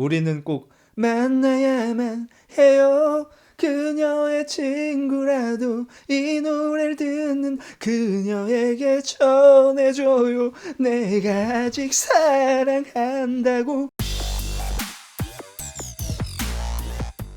우리는 꼭 만나야만 해요. 그녀의 친구라도 이 노래를 듣는 그녀에게 전해줘요. 내가 아직 사랑한다고.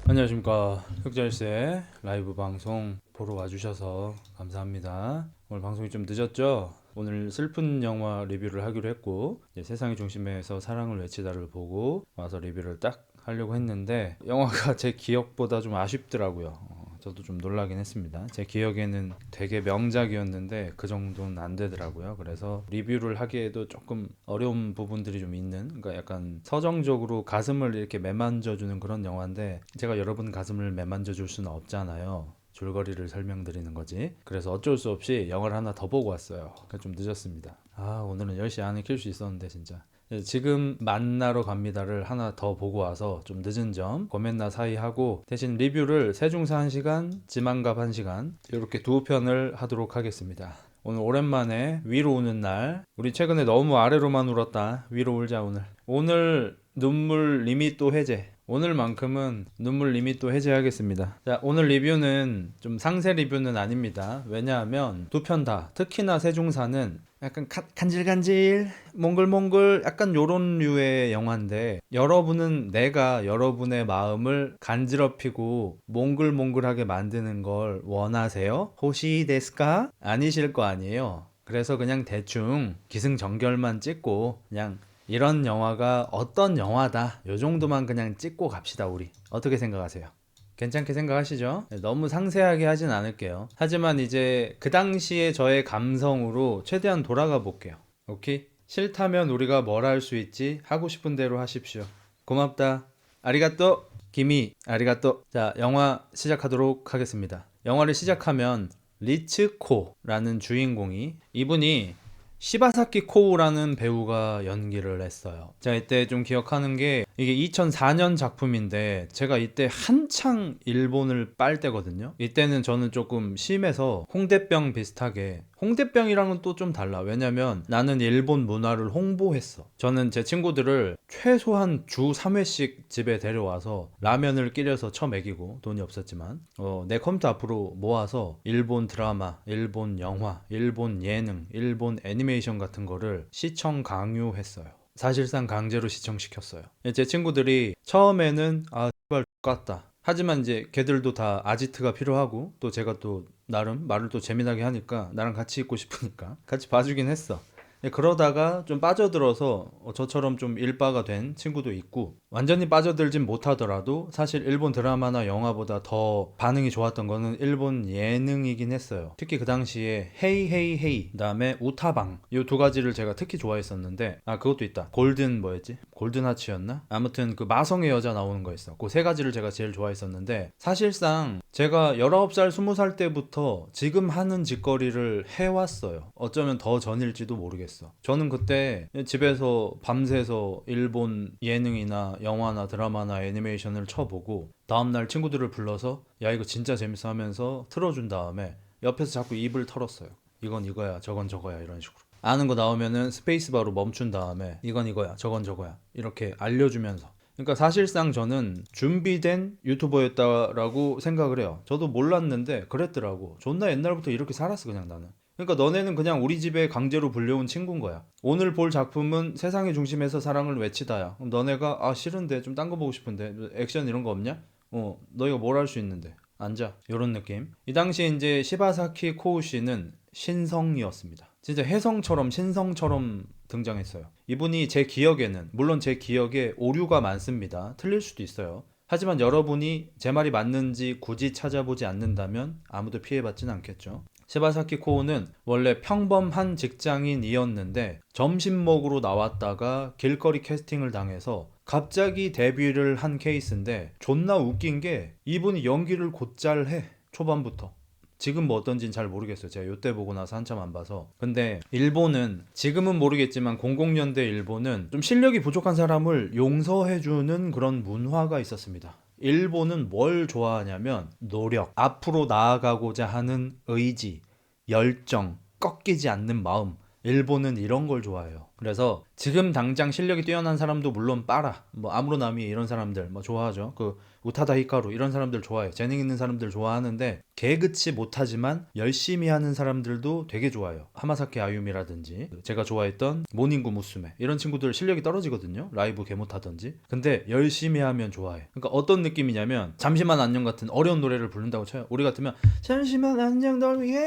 안녕하십니까. 흑자일세 라이브 방송 보러 와주셔서 감사합니다. 오늘 방송이 좀 늦었죠? 오늘 슬픈 영화 리뷰를 하기로 했고, 세상의 중심에서 사랑을 외치다를 보고 와서 리뷰를 딱 하려고 했는데, 영화가 제 기억보다 좀 아쉽더라고요. 저도 좀 놀라긴 했습니다. 제 기억에는 되게 명작이었는데 그 정도는 안 되더라고요. 그래서 리뷰를 하기에도 조금 어려운 부분들이 좀 있는, 그러니까 약간 서정적으로 가슴을 이렇게 매만져주는 그런 영화인데, 제가 여러분 가슴을 매만져줄 수는 없잖아요. 줄거리를 설명드리는 거지. 그래서 어쩔 수 없이 영화를 하나 더 보고 왔어요. 좀 늦었습니다. 오늘은 10시 안에 킬 수 있었는데 진짜. 지금 만나러 갑니다를 하나 더 보고 와서 좀 늦은 점 고멘나 사이 하고, 대신 리뷰를 세중사 1시간, 지만갑 1시간 이렇게 두 편을 하도록 하겠습니다. 오늘 오랜만에 위로 우는 날. 우리 최근에 너무 아래로만 울었다. 위로 울자 오늘. 오늘 눈물 리미또 해제. 오늘만큼은 눈물 리미또 해제하겠습니다. 자, 오늘 리뷰는 좀 상세 리뷰는 아닙니다. 왜냐하면 두 편 다, 특히나 세중사는 약간 간질간질 몽글몽글 약간 요런 류의 영화인데, 여러분은 내가 여러분의 마음을 간지럽히고 몽글몽글하게 만드는 걸 원하세요? 호시 데스까? 아니실 거 아니에요. 그래서 그냥 대충 기승전결만 찍고 그냥 이런 영화가 어떤 영화다 요 정도만 그냥 찍고 갑시다. 우리 어떻게 생각하세요? 괜찮게 생각하시죠? 너무 상세하게 하진 않을게요. 하지만 이제 그 당시에 저의 감성으로 최대한 돌아가 볼게요. 오케이? 싫다면 우리가 뭘 할 수 있지? 하고 싶은 대로 하십시오. 고맙다. 아리가또. 기미 아리가또. 자, 영화 시작하도록 하겠습니다. 영화를 시작하면 리츠코라는 주인공이, 이분이 시바사키 코우라는 배우가 연기를 했어요. 제가 이때 좀 기억하는 게, 이게 2004년 작품인데 제가 이때 한창 일본을 빨 때거든요. 이때는 저는 조금 심해서 홍대병 비슷하게, 홍대병이랑은 또 좀 달라. 왜냐면 나는 일본 문화를 홍보했어. 저는 제 친구들을 최소한 주 3회씩 집에 데려와서 라면을 끓여서 쳐먹이고, 돈이 없었지만 내 컴퓨터 앞으로 모아서 일본 드라마, 일본 영화, 일본 예능, 일본 애니메이션 같은 거를 시청 강요했어요. 사실상 강제로 시청시켰어요. 제 친구들이 처음에는 씨발 X같다. 하지만 이제 걔들도 다 아지트가 필요하고, 또 제가 또 나름 말을 또 재미나게 하니까 나랑 같이 있고 싶으니까 같이 봐주긴 했어. 그러다가 좀 빠져들어서 저처럼 좀 일바가 된 친구도 있고, 완전히 빠져들진 못하더라도 사실 일본 드라마나 영화보다 더 반응이 좋았던 거는 일본 예능이긴 했어요. 특히 그 당시에 헤이 헤이 헤이, 그다음에 우타방, 이 두 가지를 제가 특히 좋아했었는데, 그것도 있다. 골든 뭐였지? 골든 하츠였나? 아무튼 그 마성의 여자 나오는 거 있어. 그 세 가지를 제가 제일 좋아했었는데, 사실상 제가 19살 20살 때부터 지금 하는 짓거리를 해왔어요. 어쩌면 더 전일지도 모르겠어. 저는 그때 집에서 밤새서 일본 예능이나 영화나 드라마나 애니메이션을 쳐보고, 다음날 친구들을 불러서 야 이거 진짜 재밌어 하면서 틀어준 다음에 옆에서 자꾸 입을 털었어요. 이건 이거야, 저건 저거야, 이런 식으로. 아는 거 나오면은 스페이스바로 멈춘 다음에 이건 이거야, 저건 저거야, 이렇게 알려주면서. 그러니까 사실상 저는 준비된 유튜버였다라고 생각을 해요. 저도 몰랐는데 그랬더라고. 존나 옛날부터 이렇게 살았어 그냥 나는. 그러니까 너네는 그냥 우리 집에 강제로 불려온 친구인 거야. 오늘 볼 작품은 세상의 중심에서 사랑을 외치다야. 그럼 너네가 싫은데 좀 딴 거 보고 싶은데 액션 이런 거 없냐? 너희가 뭘 할 수 있는데 앉아, 요런 느낌. 이 당시에 이제 시바사키 코우 씨는 신성이었습니다. 진짜 혜성처럼 신성처럼 등장했어요. 이분이 제 기억에는, 물론 제 기억에 오류가 많습니다. 틀릴 수도 있어요. 하지만 여러분이 제 말이 맞는지 굳이 찾아보지 않는다면 아무도 피해받지는 않겠죠. 시바사키 코우는 원래 평범한 직장인이었는데 점심 먹으러 나왔다가 길거리 캐스팅을 당해서 갑자기 데뷔를 한 케이스인데, 존나 웃긴 게 이분이 연기를 곧잘 해. 초반부터. 지금 뭐 어떤지는 잘 모르겠어요. 제가 요때 보고 나서 한참 안 봐서. 근데 일본은, 지금은 모르겠지만 00년대 일본은 좀 실력이 부족한 사람을 용서해주는 그런 문화가 있었습니다. 일본은 뭘 좋아하냐면 노력, 앞으로 나아가고자 하는 의지, 열정, 꺾이지 않는 마음, 일본은 이런 걸 좋아해요. 그래서 지금 당장 실력이 뛰어난 사람도 물론 빠라, 뭐 아무로나미 이런 사람들 뭐 좋아하죠. 그 우타다 히카루 이런 사람들 좋아해. 재능 있는 사람들 좋아하는데 개그치 못하지만 열심히 하는 사람들도 되게 좋아요. 하마사키 아유미라든지 제가 좋아했던 모닝구 무스메 이런 친구들 실력이 떨어지거든요. 라이브 개 못하던지. 근데 열심히 하면 좋아해. 그러니까 어떤 느낌이냐면 잠시만 안녕 같은 어려운 노래를 부른다고 쳐요. 우리 같으면 잠시만 안녕 널 위해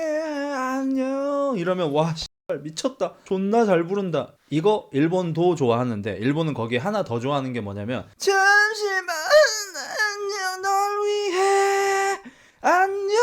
안녕 이러면 와 미쳤다. 존나 잘 부른다. 이거 일본도 좋아하는데 일본은 거기에 하나 더 좋아하는 게 뭐냐면 잠시만 안녕 널 위해 안녕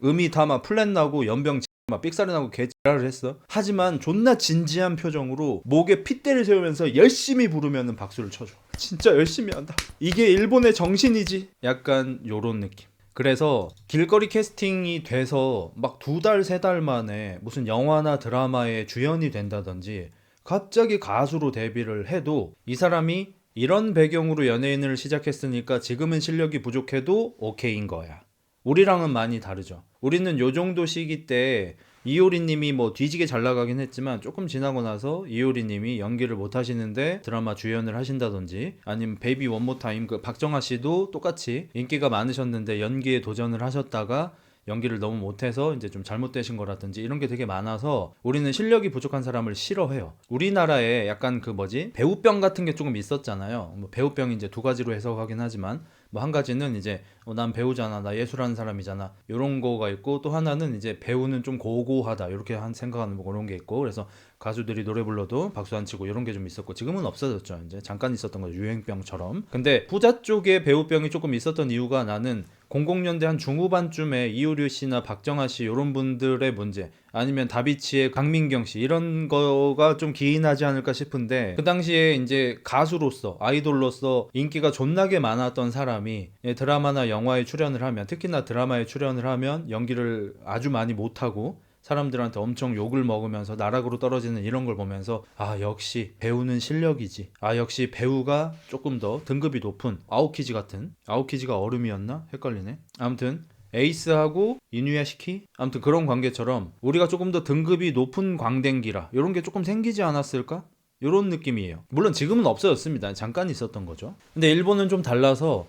음이 다 막 플랫 나고 연병 막 삑사리 나고 개지랄을 했어. 하지만 존나 진지한 표정으로 목에 핏대를 세우면서 열심히 부르면 박수를 쳐줘. 진짜 열심히 한다. 이게 일본의 정신이지. 약간 요런 느낌. 그래서 길거리 캐스팅이 돼서 막 2달, 3달 만에 무슨 영화나 드라마에 주연이 된다든지 갑자기 가수로 데뷔를 해도 이 사람이 이런 배경으로 연예인을 시작했으니까 지금은 실력이 부족해도 오케이인 거야. 우리랑은 많이 다르죠. 우리는 요 정도 시기 때 이효리 님이 뭐 뒤지게 잘 나가긴 했지만 조금 지나고 나서 이효리 님이 연기를 못 하시는데 드라마 주연을 하신다든지 아니면 베이비 원모 타임 그 박정아 씨도 똑같이 인기가 많으셨는데 연기에 도전을 하셨다가 연기를 너무 못해서 이제 좀 잘못되신 거라든지 이런 게 되게 많아서 우리는 실력이 부족한 사람을 싫어해요. 우리나라에 약간 그 뭐지 배우병 같은 게 조금 있었잖아요. 뭐 배우병이 이제 2가지로 해석하긴 하지만 뭐 한 가지는 이제 난 배우잖아, 나 예술하는 사람이잖아 이런 거가 있고 또 하나는 이제 배우는 좀 고고하다 이렇게 한 생각하는 뭐 그런 게 있고 그래서 가수들이 노래 불러도 박수 안 치고 이런 게 좀 있었고 지금은 없어졌죠. 이제 잠깐 있었던 거죠. 유행병처럼. 근데 후자 쪽에 배우병이 조금 있었던 이유가 나는 00년대 한 중후반쯤에 이효리 씨나 박정아 씨 이런 분들의 문제 아니면 다비치의 강민경 씨 이런 거가 좀 기인하지 않을까 싶은데 그 당시에 이제 가수로서 아이돌로서 인기가 존나게 많았던 사람이 드라마나 영화에 출연을 하면 특히나 드라마에 출연을 하면 연기를 아주 많이 못하고 사람들한테 엄청 욕을 먹으면서 나락으로 떨어지는 이런 걸 보면서 아 역시 배우는 실력이지. 아 역시 배우가 조금 더 등급이 높은 아오키지 같은 아오키지가 얼음이었나? 헷갈리네. 아무튼 에이스하고 이누야시키? 아무튼 그런 관계처럼 우리가 조금 더 등급이 높은 광댕기라 이런 게 조금 생기지 않았을까? 이런 느낌이에요. 물론 지금은 없어졌습니다. 잠깐 있었던 거죠. 근데 일본은 좀 달라서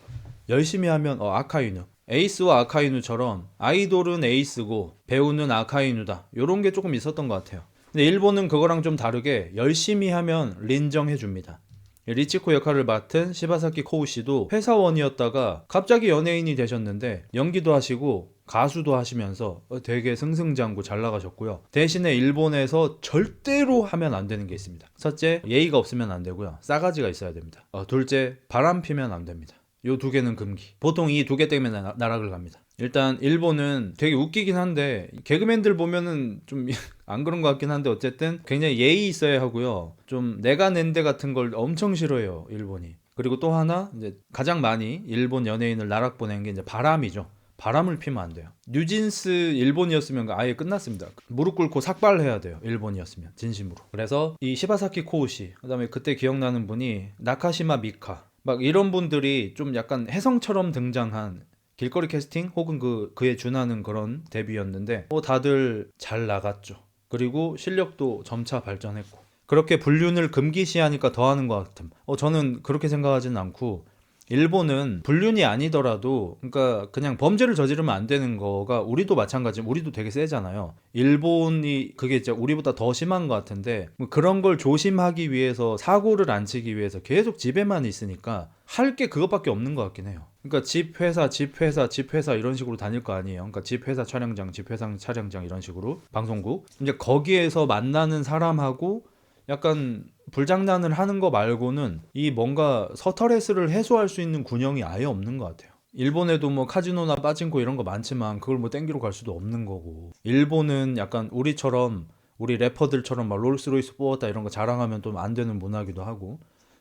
열심히 하면 아카이누 에이스와 아카이누처럼 아이돌은 에이스고 배우는 아카이누다 이런 게 조금 있었던 것 같아요. 근데 일본은 그거랑 좀 다르게 열심히 하면 린정해 줍니다. 리치코 역할을 맡은 시바사키 코우 씨도 회사원이었다가 갑자기 연예인이 되셨는데 연기도 하시고 가수도 하시면서 되게 승승장구 잘 나가셨고요. 대신에 일본에서 절대로 하면 안 되는 게 있습니다. 첫째, 예의가 없으면 안 되고요. 싸가지가 있어야 됩니다. 둘째, 바람 피면 안 됩니다. 요 2개는 금기. 보통 이 2개 때문에 나락을 갑니다. 일단 일본은 되게 웃기긴 한데 개그맨들 보면은 좀 안 그런 것 같긴 한데 어쨌든 굉장히 예의 있어야 하고요. 좀 내가 낸데 같은 걸 엄청 싫어해요, 일본이. 그리고 또 하나 이제 가장 많이 일본 연예인을 나락 보낸 게 이제 바람이죠. 바람을 피면 안 돼요. 뉴진스 일본이었으면 아예 끝났습니다. 무릎 꿇고 삭발해야 돼요. 일본이었으면 진심으로. 그래서 이 시바사키 코우씨 그다음에 그때 기억나는 분이 나카시마 미카 막 이런 분들이 좀 약간 혜성처럼 등장한 길거리 캐스팅 혹은 그에 준하는 그런 데뷔였는데 다들 잘 나갔죠. 그리고 실력도 점차 발전했고 그렇게 불륜을 금기시하니까 더하는 것 같음. 저는 그렇게 생각하지는 않고 일본은 불륜이 아니더라도 그러니까 그냥 범죄를 저지르면 안 되는 거가 우리도 마찬가지. 우리도 되게 세잖아요. 일본이 그게 이제 우리보다 더 심한 것 같은데 그런 걸 조심하기 위해서 사고를 안 치기 위해서 계속 집에만 있으니까 할 게 그것밖에 없는 것 같긴 해요. 그러니까 집 회사 집 회사 집 회사 이런 식으로 다닐 거 아니에요. 그러니까 집 회사 촬영장 집 회사 촬영장 이런 식으로 방송국 이제 거기에서 만나는 사람하고 약간 불장난을 하는 거 말고는 이 뭔가 스트레스를 해소할 수 있는 군형이 아예 없는 것 같아요. 일본에도 뭐 카지노나 빠진코 이런 거 많지만 그걸 뭐 땡기로 갈 수도 없는 거고 일본은 약간 우리처럼 우리 래퍼들처럼 막 롤스로이스 뽑았다 이런 거 자랑하면 또 안 되는 문화기도 하고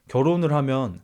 결혼을 하면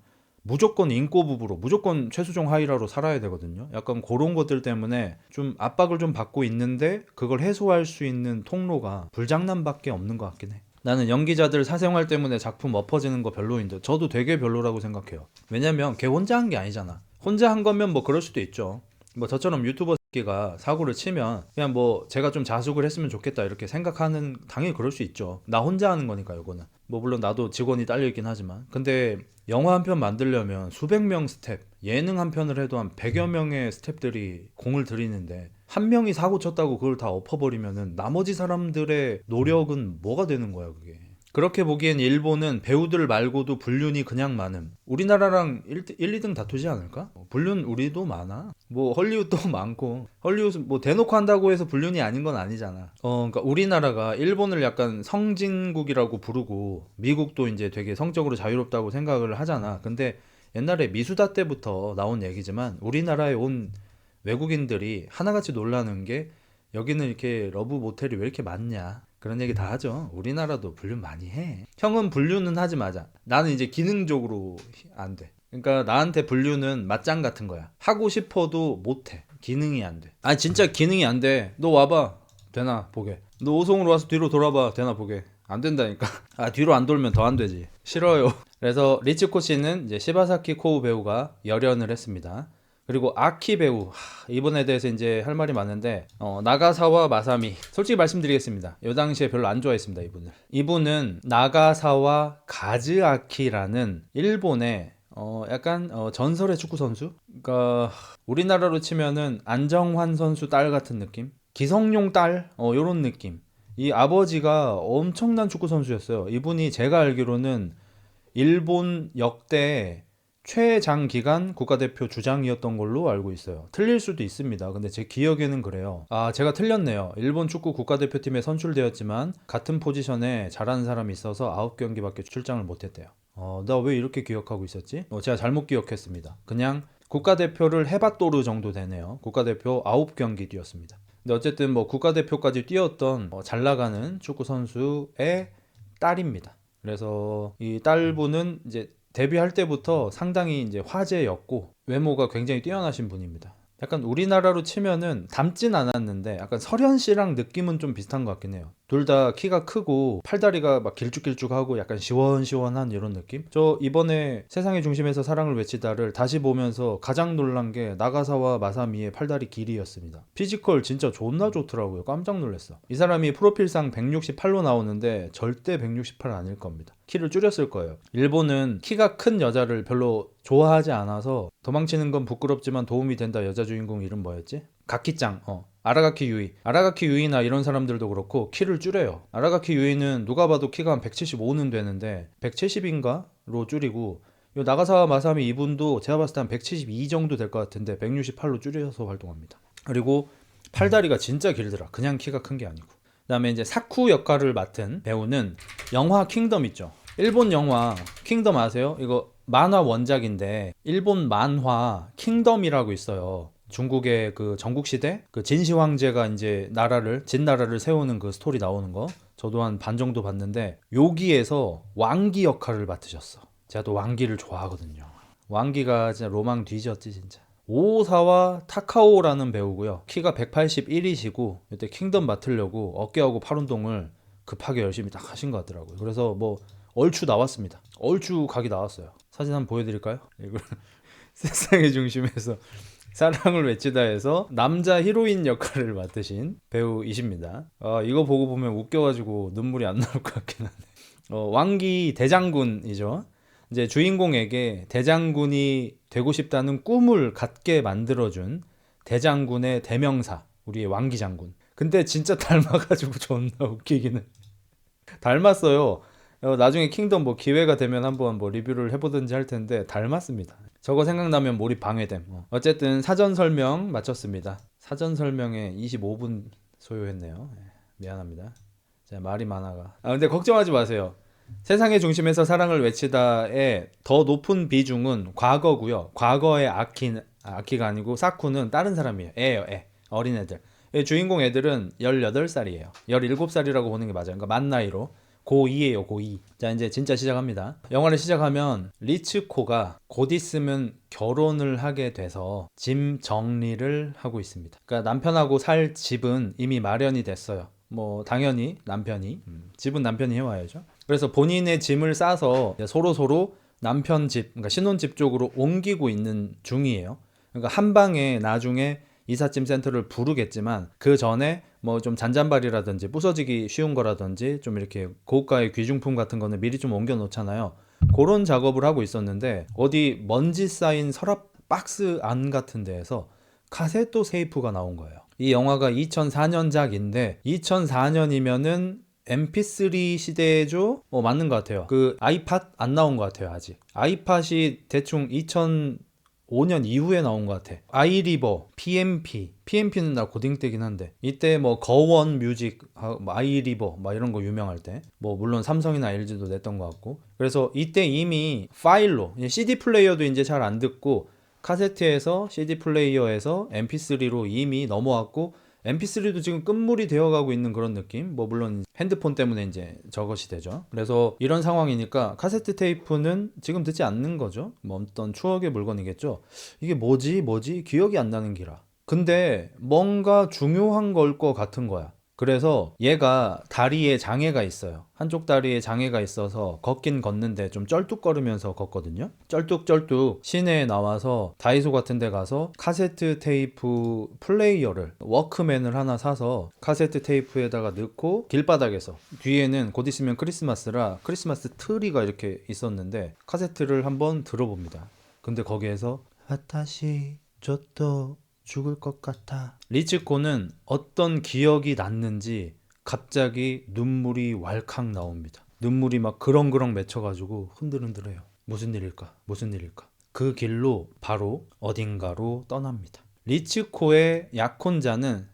무조건 인꼬 부부로 무조건 최수종 하이라로 살아야 되거든요. 약간 그런 것들 때문에 좀 압박을 좀 받고 있는데 그걸 해소할 수 있는 통로가 불장난밖에 없는 것 같긴 해. 나는 연기자들 사생활 때문에 작품 엎어지는 거 별로인데 저도 되게 별로라고 생각해요. 왜냐면 걔 혼자 한 게 아니잖아. 혼자 한 거면 뭐 그럴 수도 있죠. 뭐 저처럼 유튜버 가 사고를 치면 그냥 뭐 제가 좀 자숙을 했으면 좋겠다 이렇게 생각하는, 당연히 그럴 수 있죠. 나 혼자 하는 거니까 이거는. 뭐 물론 나도 직원이 딸려 있긴 하지만, 근데 영화 한 편 만들려면 수백 명 스텝, 예능 한 편을 해도 한 100여 명의 스텝들이 공을 들이는데 한 명이 사고 쳤다고 그걸 다 엎어버리면은 나머지 사람들의 노력은 뭐가 되는 거야 그게. 그렇게 보기엔 일본은 배우들 말고도 불륜이 그냥 많음. 우리나라랑 1, 2등 다투지 않을까? 불륜 우리도 많아. 뭐 헐리우드도 많고. 헐리우드 뭐 대놓고 한다고 해서 불륜이 아닌 건 아니잖아. 그러니까 우리나라가 일본을 약간 성진국이라고 부르고 미국도 이제 되게 성적으로 자유롭다고 생각을 하잖아. 근데 옛날에 미수다 때부터 나온 얘기지만 우리나라에 온 외국인들이 하나같이 놀라는 게 여기는 이렇게 러브 모텔이 왜 이렇게 많냐. 그런 얘기 다 하죠. 우리나라도 불륜 많이 해. 형은 불륜은 하지 마자. 나는 이제 기능적으로 안 돼. 그러니까 나한테 불륜은 맞짱 같은 거야. 하고 싶어도 못 해. 기능이 안 돼. 아 진짜 기능이 안 돼. 너 와봐. 되나 보게. 너 오송으로 와서 뒤로 돌아봐. 되나 보게. 안 된다니까. 아 뒤로 안 돌면 더 안 되지. 싫어요. 그래서 리츠코 씨는 이제 시바사키 코우 배우가 열연을 했습니다. 그리고 아키 배우, 이분에 대해서 이제 할 말이 많은데 나가사와 마사미, 솔직히 말씀드리겠습니다. 이 당시에 별로 안 좋아했습니다. 이분은 나가사와 가즈아키라는 일본의 약간 전설의 축구 선수. 그러니까 우리나라로 치면은 안정환 선수 딸 같은 느낌, 기성용 딸, 요런 느낌. 이 아버지가 엄청난 축구 선수였어요. 이분이 제가 알기로는 일본 역대 최장기간 국가대표 주장이었던 걸로 알고 있어요. 틀릴 수도 있습니다. 근데 제 기억에는 그래요. 아, 제가 틀렸네요. 일본 축구 국가대표팀에 선출되었지만 같은 포지션에 잘하는 사람이 있어서 9경기밖에 출장을 못했대요. 나 왜 이렇게 기억하고 있었지? 제가 잘못 기억했습니다. 그냥 국가대표를 해봤도르 정도 되네요. 국가대표 9경기 뛰었습니다. 근데 어쨌든 뭐 국가대표까지 뛰었던 잘 나가는 축구 선수의 딸입니다. 그래서 이 딸분은 이제 데뷔할 때부터 상당히 이제 화제였고 외모가 굉장히 뛰어나신 분입니다. 약간 우리나라로 치면은 닮진 않았는데 약간 설현 씨랑 느낌은 좀 비슷한 것 같긴 해요. 둘 다 키가 크고 팔다리가 막 길쭉길쭉하고 약간 시원시원한 이런 느낌? 저 이번에 세상의 중심에서 사랑을 외치다를 다시 보면서 가장 놀란 게 나가사와 마사미의 팔다리 길이였습니다. 피지컬 진짜 존나 좋더라고요. 깜짝 놀랐어. 이 사람이 프로필상 168로 나오는데 절대 168 아닐 겁니다. 키를 줄였을 거예요. 일본은 키가 큰 여자를 별로 좋아하지 않아서 도망치는 건 부끄럽지만 도움이 된다. 여자 주인공 이름 뭐였지? 가키짱. 아라가키 유이. 아라가키 유이나 이런 사람들도 그렇고 키를 줄여요. 아라가키 유이는 누가 봐도 키가 한 175는 되는데 170인가로 줄이고, 요 나가사와 마사미 이분도 제가 봤을 때 한 172 정도 될 것 같은데 168로 줄여서 활동합니다. 그리고 팔다리가 진짜 길더라. 그냥 키가 큰 게 아니고. 그 다음에 이제 사쿠 역할을 맡은 배우는 영화 킹덤 있죠. 일본 영화 킹덤 아세요? 이거 만화 원작인데 일본 만화 킹덤이라고 있어요. 중국의 그 전국시대 그 진시 황제가 이제 진나라를 세우는 그 스토리 나오는 거 저도 한 반 정도 봤는데 여기에서 왕기 역할을 맡으셨어. 제가 또 왕기를 좋아하거든요. 왕기가 진짜 로망 뒤졌지 진짜. 오사와 타카오라는 배우고요. 키가 181이시고 이때 킹덤 맡으려고 어깨하고 팔 운동을 급하게 열심히 딱 하신 것 같더라고요. 그래서 뭐 얼추 나왔습니다. 얼추 각이 나왔어요. 사진 한번 보여드릴까요? 이걸 세상의 중심에서 사랑을 외치다에서 남자 히로인 역할을 맡으신 배우이십니다. 이거 보고 보면 웃겨가지고 눈물이 안 나올 것 같긴 한데 왕기 대장군이죠. 이제 주인공에게 대장군이 되고 싶다는 꿈을 갖게 만들어준 대장군의 대명사, 우리의 왕기 장군. 근데 진짜 닮아가지고 존나 웃기기는 닮았어요. 나중에 킹덤 뭐 기회가 되면 한번 뭐 리뷰를 해보든지 할 텐데 닮았습니다. 저거 생각나면 몰입 방해됨. 어쨌든 사전 설명 마쳤습니다. 사전 설명에 25분 소요했네요. 미안합니다. 제가 말이 많아가. 근데 걱정하지 마세요. 세상의 중심에서 사랑을 외치다의 더 높은 비중은 과거고요. 과거의 아키가 아니고 사쿠는 다른 사람이에요. 애예요, 애. 어린애들. 주인공 애들은 18살이에요. 17살이라고 보는 게 맞아요. 그러니까 만 나이로. 고2예요, 고2. 자, 이제 진짜 시작합니다. 영화를 시작하면 리츠코가 곧 있으면 결혼을 하게 돼서 짐 정리를 하고 있습니다. 그러니까 남편하고 살 집은 이미 마련이 됐어요. 뭐 당연히 남편이 집은 남편이 해와야죠. 그래서 본인의 짐을 싸서 서로 남편 집, 그러니까 신혼집 쪽으로 옮기고 있는 중이에요. 그러니까 한 방에 나중에 이삿짐 센터를 부르겠지만 그 전에 뭐 좀 잔잔바리라든지 부서지기 쉬운 거라든지 좀 이렇게 고가의 귀중품 같은 거는 미리 좀 옮겨 놓잖아요. 그런 작업을 하고 있었는데 어디 먼지 쌓인 서랍 박스 안 같은 데에서 카세토 테이프가 나온 거예요. 이 영화가 2004년작인데 2004년이면은 MP3 시대죠? 맞는 것 같아요. 그 아이팟 안 나온 것 같아요. 아직 아이팟이 대충 2005년 이후에 나온 것 같아. 아이리버, PMP는 나 고딩 때긴 한데 이때 뭐 거원 뮤직, 아이리버 막 이런 거 유명할 때 뭐 물론 삼성이나 LG도 냈던 것 같고, 그래서 이때 이미 파일로 CD 플레이어도 이제 잘 안 듣고 카세트에서 CD 플레이어에서 MP3로 이미 넘어왔고, MP3도 지금 끝물이 되어가고 있는 그런 느낌? 뭐 물론 핸드폰 때문에 이제 저것이 되죠. 그래서 이런 상황이니까 카세트 테이프는 지금 듣지 않는 거죠. 뭐 어떤 추억의 물건이겠죠. 이게 뭐지 기억이 안 나는 기라. 근데 뭔가 중요한 걸 것 같은 거야. 그래서 얘가 다리에 장애가 있어요. 한쪽 다리에 장애가 있어서 걷긴 걷는데 좀 쩔뚝거리면서 걷거든요. 쩔뚝쩔뚝 시내에 나와서 다이소 같은 데 가서 카세트 테이프 플레이어를, 워크맨을 하나 사서 카세트 테이프에다가 넣고 길바닥에서, 뒤에는 곧 있으면 크리스마스라 크리스마스 트리가 이렇게 있었는데 카세트를 한번 들어봅니다. 근데 거기에서 와타시 저또 죽을 것 같아. 리츠코는 어떤 기억이 났는지 갑자기 눈물이 왈칵 나옵니다. 눈물이 막 그렁그렁 맺혀가지고 흔들흔들해요. 무슨 일일까? 그 길로 바로 어딘가로 떠납니다. 리츠코의 약혼자는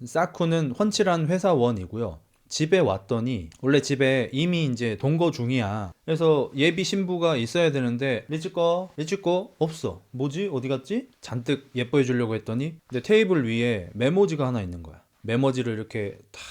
사쿠는 훤칠한 회사원이고요. 집에 왔더니 원래 집에 이미 이제 동거 중이야. 그래서 예비 신부가 있어야 되는데 리츠코 없어. 뭐지? 어디 갔지? 잔뜩 예뻐해 주려고 했더니 근데 테이블 위에 메모지가 하나 있는 거야. 메모지를 이렇게 탁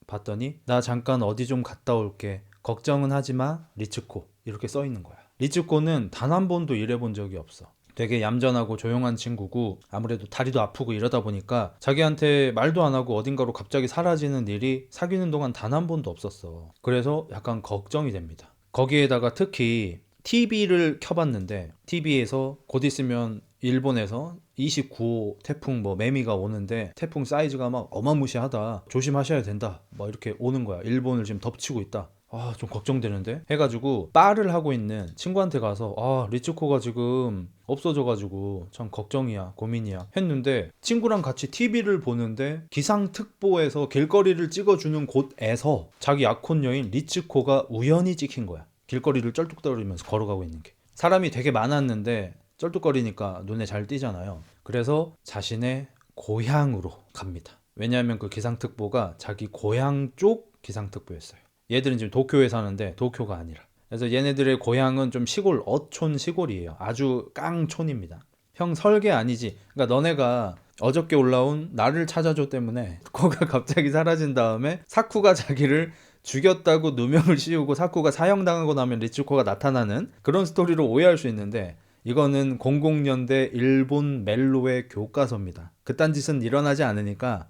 봤더니 나 잠깐 어디 좀 갔다 올게. 걱정은 하지 마. 리츠코. 이렇게 써 있는 거야. 리츠코는 단 한 번도 일해본 적이 없어. 되게 얌전하고 조용한 친구고 아무래도 다리도 아프고 이러다 보니까 자기한테 말도 안 하고 어딘가로 갑자기 사라지는 일이 사귀는 동안 단 한 번도 없었어. 그래서 약간 걱정이 됩니다. 거기에다가 특히 TV를 켜봤는데 TV에서 곧 있으면 일본에서 29호 태풍 뭐 매미가 오는데 태풍 사이즈가 막 어마무시하다. 조심하셔야 된다. 막 이렇게 오는 거야. 일본을 지금 덮치고 있다. 좀 걱정되는데 해가지고 바를 하고 있는 친구한테 가서 리츠코가 지금 없어져가지고 참 걱정이야, 고민이야 했는데, 친구랑 같이 TV를 보는데 기상특보에서 길거리를 찍어주는 곳에서 자기 약혼 여인 리츠코가 우연히 찍힌 거야. 길거리를 쩔뚝거리면서 걸어가고 있는 게. 사람이 되게 많았는데 쩔뚝거리니까 눈에 잘 띄잖아요. 그래서 자신의 고향으로 갑니다. 왜냐하면 그 기상특보가 자기 고향 쪽 기상특보였어요. 얘들은 지금 도쿄에 사는데 도쿄가 아니라. 그래서 얘네들의 고향은 좀 시골, 어촌 시골이에요. 아주 깡촌입니다. 형 설계 아니지. 그러니까 너네가 어저께 올라온 나를 찾아줘 때문에 코가 갑자기 사라진 다음에 사쿠가 자기를 죽였다고 누명을 씌우고 사쿠가 사형당하고 나면 리츠코가 나타나는 그런 스토리로 오해할 수 있는데, 이거는 00년대 일본 멜로의 교과서입니다. 그딴 짓은 일어나지 않으니까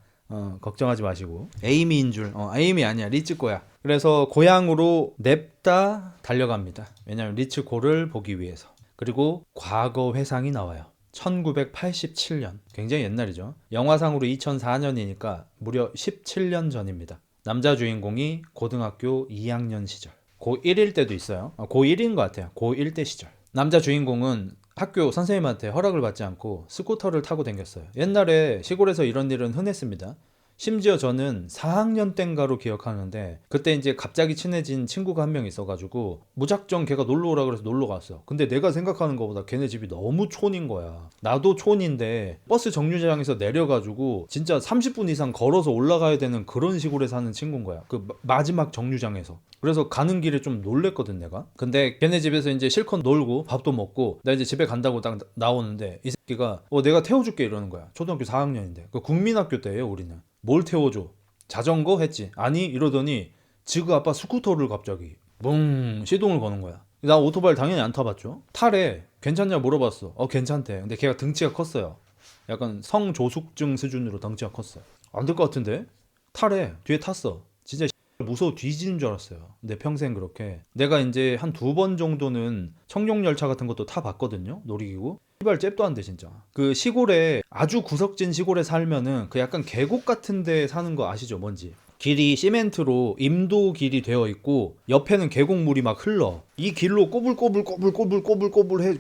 걱정하지 마시고. 에이미인 줄. 에이미 아니야. 리츠코야. 그래서 고향으로 냅다 달려갑니다. 왜냐하면 리츠코를 보기 위해서. 그리고 과거 회상이 나와요. 1987년. 굉장히 옛날이죠. 영화상으로 2004년이니까 무려 17년 전입니다. 남자 주인공이 고등학교 2학년 시절. 고1일 때도 있어요. 고1인 것 같아요. 고1 때 시절. 남자 주인공은 학교 선생님한테 허락을 받지 않고 스쿠터를 타고 다녔어요. 옛날에 시골에서 이런 일은 흔했습니다. 심지어 저는 4학년 땐가로 기억하는데 그때 이제 갑자기 친해진 친구가 한 명 있어가지고 무작정 걔가 놀러 오라 그래서 놀러 갔어. 근데 내가 생각하는 것보다 걔네 집이 너무 촌인 거야. 나도 촌인데 버스 정류장에서 내려가지고 진짜 30분 이상 걸어서 올라가야 되는 그런 시골에 사는 친구인 거야. 그 마지막 정류장에서. 그래서 가는 길에 좀 놀랬거든 내가. 근데 걔네 집에서 이제 실컷 놀고 밥도 먹고 나 이제 집에 간다고 딱 나오는데 이 새끼가 내가 태워줄게 이러는 거야. 초등학교 4학년인데 그 국민학교 때예요 우리는. 뭘 태워줘? 자전거? 했지. 아니 이러더니 지그 아빠 스쿠터를 갑자기 뭉 시동을 거는 거야. 나 오토바이 당연히 안 타봤죠. 타래. 괜찮냐 물어봤어. 괜찮대. 근데 걔가 등치가 컸어요. 약간 성조숙증 수준으로 덩치가 컸어. 안 될 것 같은데? 타래. 뒤에 탔어. 진짜 무서워 뒤지는 줄 알았어요. 내 평생 그렇게. 내가 이제 한 2번 정도는 청룡열차 같은 것도 타봤거든요. 놀이기구. 씨발 잽도 안 돼 진짜. 그 시골에 아주 구석진 시골에 살면은 그 약간 계곡 같은 데 사는 거 아시죠? 뭔지. 길이 시멘트로 임도 길이 되어 있고 옆에는 계곡물이 막 흘러. 이 길로 꼬불꼬불 해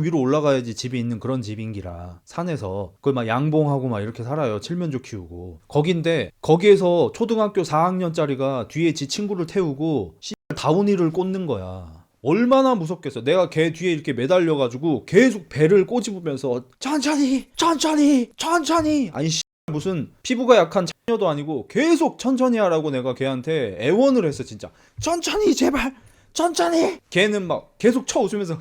위로 올라가야지 집이 있는 그런 집인기라 산에서 그걸 막 양봉하고 막 이렇게 살아요. 칠면조 키우고. 거긴데 거기에서 초등학교 4학년짜리가 뒤에 지 친구를 태우고 다운이를 꽂는 거야. 얼마나 무섭겠어. 내가 걔 뒤에 이렇게 매달려가지고 계속 배를 꼬집으면서 천천히 아니 무슨 피부가 약한 자녀도 아니고 계속 천천히 하라고 내가 걔한테 애원을 했어. 진짜 천천히 제발 천천히. 걔는 막 계속 쳐 웃으면서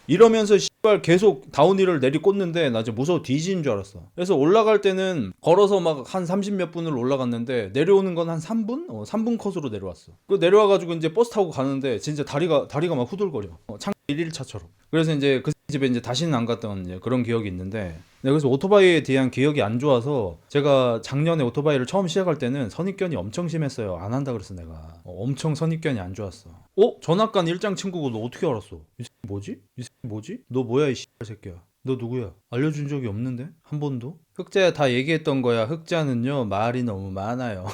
이러면서 씨발 계속 다운힐을 내리꽂는데 나 진짜 무서워 뒤지는 줄 알았어. 그래서 올라갈 때는 걸어서 막 한 30몇 분을 올라갔는데 내려오는 건 한 3분? 3분 컷으로 내려왔어. 그 내려와가지고 이제 버스 타고 가는데 진짜 다리가 막 후들거려. 창 1일차처럼. 그래서 이제 그 집에 이제 다시는 안 갔던 이제 그런 기억이 있는데, 네, 그래서 오토바이에 대한 기억이 안 좋아서 제가 작년에 오토바이를 처음 시작할 때는 선입견이 엄청 심했어요. 안 한다 그랬어 내가. 엄청 선입견이 안 좋았어. 전학간 일장 친구고 너 어떻게 알았어? 이 새끼 뭐지? 너 뭐야 이 씨발 새끼야. 너 누구야? 알려준 적이 없는데? 한 번도? 흑자야 다 얘기했던 거야. 흑자는요 말이 너무 많아요.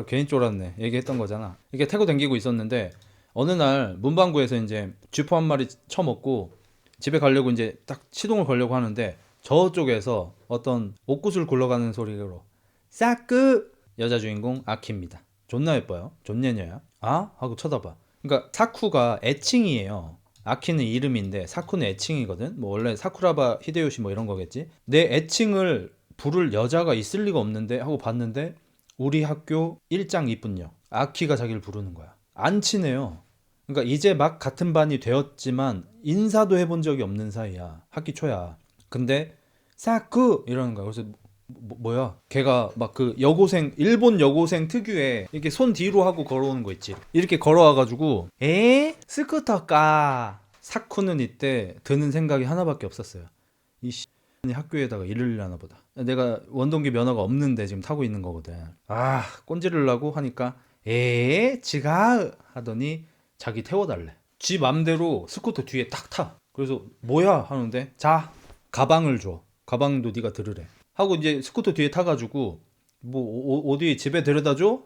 괜히 쫄았네. 얘기했던 거잖아. 이게 태고 댕기고 있었는데 어느 날 문방구에서 이제 쥐포 한 마리 처먹고 집에 가려고 이제 딱 시동을 걸려고 하는데 저쪽에서 어떤 옷구슬 굴러가는 소리로 싸끄 여자 주인공 아키입니다. 존나 예뻐요. 존예녀야. 아? 하고 쳐다봐. 그러니까 사쿠가 애칭이에요. 아키는 이름인데 사쿠는 애칭이거든. 뭐 원래 사쿠라바 히데요시 뭐 이런 거겠지. 내 애칭을 부를 여자가 있을 리가 없는데 하고 봤는데 우리 학교 일장 이쁜녀 아키가 자기를 부르는 거야. 안 친해요. 그러니까 이제 막 같은 반이 되었지만 인사도 해본 적이 없는 사이야. 학기 초야. 근데 사쿠 이러는 거야. 그래서 뭐야? 걔가 막 그 여고생 일본 여고생 특유의 이렇게 손 뒤로 하고 걸어오는 거 있지. 이렇게 걸어와가지고 스쿠터까. 사쿠는 이때 드는 생각이 하나밖에 없었어요. 이 학교에다가 일을 하나 보다. 내가 원동기 면허가 없는데 지금 타고 있는 거거든. 꼰지르려고 하니까 지가 하더니 자기 태워달래. 지 맘대로 스쿠터 뒤에 딱 타. 그래서 뭐야 하는데 자 가방을 줘. 가방도 네가 들으래. 하고 이제 스쿠터 뒤에 타가지고 뭐 어디 집에 데려다 줘?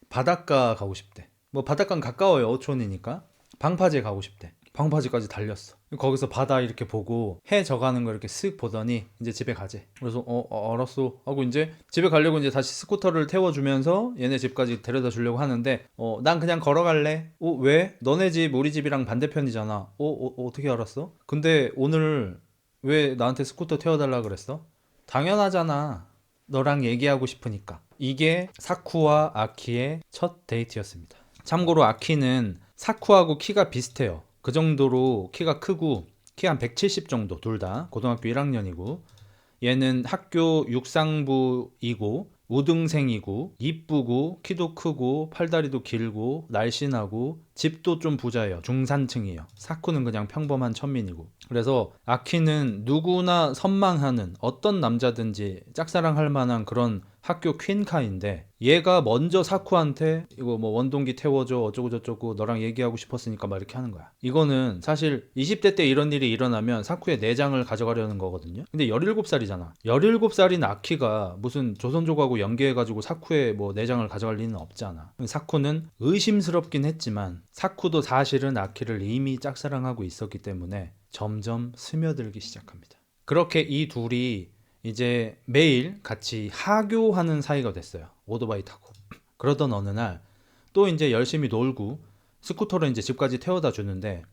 바닷가 가고 싶대. 뭐 바닷가는 가까워요. 어촌이니까. 방파제 가고 싶대. 방파제까지 달렸어. 거기서 바다 이렇게 보고 해 져가는 거 이렇게 쓱 보더니 이제 집에 가재. 그래서 알았어 하고 이제 집에 가려고 이제 다시 스쿠터를 태워주면서 얘네 집까지 데려다 주려고 하는데 난 그냥 걸어갈래. 왜? 너네 집 우리 집이랑 반대편이잖아. 어떻게 알았어? 근데 오늘 왜 나한테 스쿠터 태워달라 그랬어? 당연하잖아. 너랑 얘기하고 싶으니까. 이게 사쿠와 아키의 첫 데이트였습니다. 참고로 아키는 사쿠하고 키가 비슷해요. 그 정도로 키가 크고 키 한 170 정도 둘 다 고등학교 1학년이고 얘는 학교 육상부이고 우등생이고 이쁘고 키도 크고 팔다리도 길고 날씬하고 집도 좀 부자예요. 중산층이에요. 사쿠는 그냥 평범한 천민이고. 그래서 아키는 누구나 선망하는 어떤 남자든지 짝사랑할 만한 그런 학교 퀸카인데 얘가 먼저 사쿠한테 이거 뭐 원동기 태워줘 어쩌고 저쩌고 너랑 얘기하고 싶었으니까 막 이렇게 하는 거야. 이거는 사실 20대 때 이런 일이 일어나면 사쿠의 내장을 가져가려는 거거든요. 근데 17살이잖아. 17살인 아키가 무슨 조선족하고 연계해가지고 사쿠의 뭐 내장을 가져갈 리는 없잖아. 사쿠는 의심스럽긴 했지만 사쿠도 사실은 아키를 이미 짝사랑하고 있었기 때문에 점점 스며들기 시작합니다. 그렇게 이 둘이 이제 매일 같이 하교하는 사이가 됐어요. 오토바이 타고. 그러던 어느 날 또 이제 열심히 놀고 스쿠터를 이제 집까지 태워다 주는데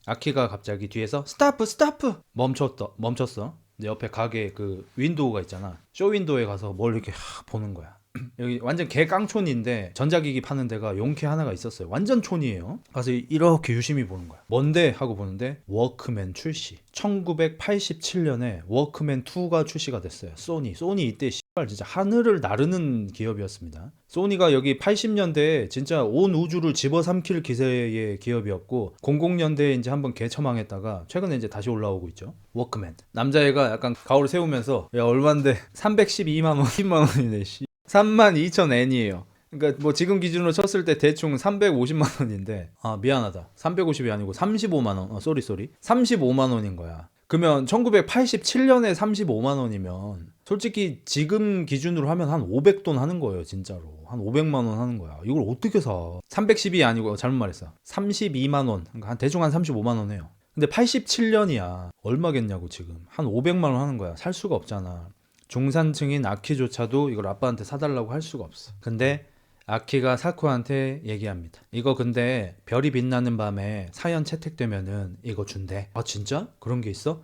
아키가 갑자기 뒤에서 스타프 멈췄어. 근데 옆에 가게 그 윈도우가 있잖아. 쇼윈도우에 가서 뭘 이렇게 보는 거야. 여기 완전 개깡촌인데 전자기기 파는 데가 용케 하나가 있었어요. 완전 촌이에요. 가서 이렇게 유심히 보는 거야. 뭔데? 하고 보는데 워크맨 출시. 1987년에 워크맨 2가 출시가 됐어요. 소니 이때 씨발 진짜 하늘을 나르는 기업이었습니다. 소니가 여기 80년대에 진짜 온 우주를 집어삼킬 기세의 기업이었고 00년대에 이제 한번 개처망했다가 최근에 이제 다시 올라오고 있죠. 워크맨. 남자애가 약간 가오를 세우면서 야 얼만데 312만 원 10만 원이네 씨. 32,000엔이에요. 그러니까 뭐 지금 기준으로 쳤을 때 대충 350만 원인데 아 미안하다 350이 아니고 35만 원 쏘리 35만 원인 거야. 그러면 1987년에 35만 원이면 솔직히 지금 기준으로 하면 한 500돈 하는 거예요. 진짜로 한 500만 원 하는 거야. 이걸 어떻게 사? 310이 아니고 잘못 말했어. 32만 원. 그러니까 한 대충 한 35만 원 해요. 근데 87년이야. 얼마겠냐고 지금. 한 500만 원 하는 거야. 살 수가 없잖아. 중산층인 아키조차도 이걸 아빠한테 사달라고 할 수가 없어. 근데 아키가 사쿠한테 얘기합니다. 이거 근데 별이 빛나는 밤에 사연 채택되면은 이거 준대. 아 진짜? 그런 게 있어?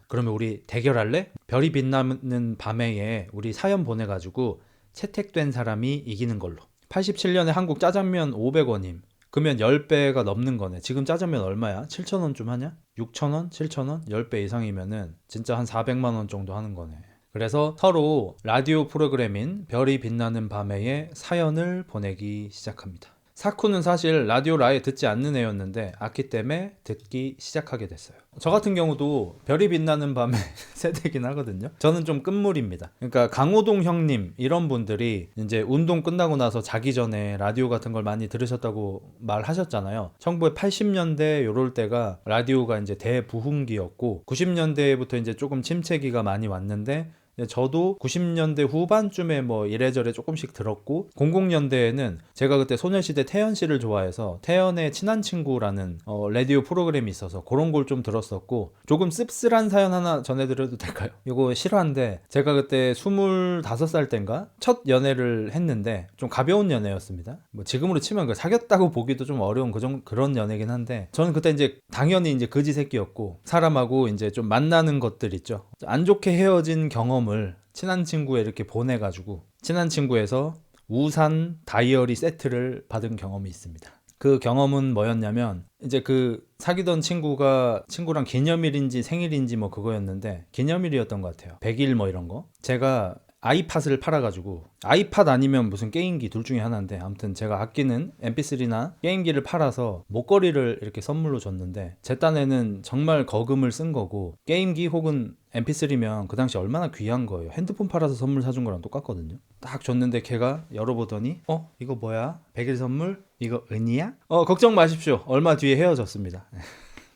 그러면 우리 대결할래? 별이 빛나는 밤에 우리 사연 보내가지고 채택된 사람이 이기는 걸로. 87년에 한국 짜장면 500원임. 그러면 10배가 넘는 거네. 지금 짜장면 얼마야? 7,000원쯤 하냐? 6,000원? 7,000원? 10배 이상이면은 진짜 한 400만 원 정도 하는 거네. 그래서 서로 라디오 프로그램인 별이 빛나는 밤에의 사연을 보내기 시작합니다. 사쿠는 사실 라디오를 아예 듣지 않는 애였는데 아키 때문에 듣기 시작하게 됐어요. 저 같은 경우도 별이 빛나는 밤에 세대긴 하거든요. 저는 좀 끝물입니다. 그러니까 강호동 형님 이런 분들이 이제 운동 끝나고 나서 자기 전에 라디오 같은 걸 많이 들으셨다고 말하셨잖아요. 1980년대 요럴 때가 라디오가 이제 대부흥기였고 90년대부터 이제 조금 침체기가 많이 왔는데 저도 90년대 후반쯤에 뭐 이래저래 조금씩 들었고 00년대에는 제가 그때 소녀시대 태연 씨를 좋아해서 태연의 친한 친구라는 라디오 프로그램이 있어서 그런 걸 좀 들었었고 조금 씁쓸한 사연 하나 전해드려도 될까요? 이거 실화인데 제가 그때 25살 땐가 첫 연애를 했는데 좀 가벼운 연애였습니다. 뭐 지금으로 치면 사귀었다고 보기도 좀 어려운 그런 연애긴 한데 저는 그때 이제 당연히 이제 거지 새끼였고 사람하고 이제 좀 만나는 것들 있죠. 안 좋게 헤어진 경험을 친한 친구에 이렇게 보내가지고 친한 친구에서 우산 다이어리 세트를 받은 경험이 있습니다. 그 경험은 뭐였냐면 이제 그 사귀던 친구랑 기념일인지 생일인지 뭐 그거였는데 기념일이었던 것 같아요. 100일 뭐 이런 거. 제가 아이팟을 팔아가지고 아이팟 아니면 무슨 게임기 둘 중에 하나인데 아무튼 제가 아끼는 mp3나 게임기를 팔아서 목걸이를 이렇게 선물로 줬는데 제 딴에는 정말 거금을 쓴 거고 게임기 혹은 mp3면 그 당시 얼마나 귀한 거예요. 핸드폰 팔아서 선물 사준 거랑 똑같거든요. 딱 줬는데 걔가 열어보더니 이거 뭐야? 100일 선물? 이거 은이야? 걱정 마십시오. 얼마 뒤에 헤어졌습니다.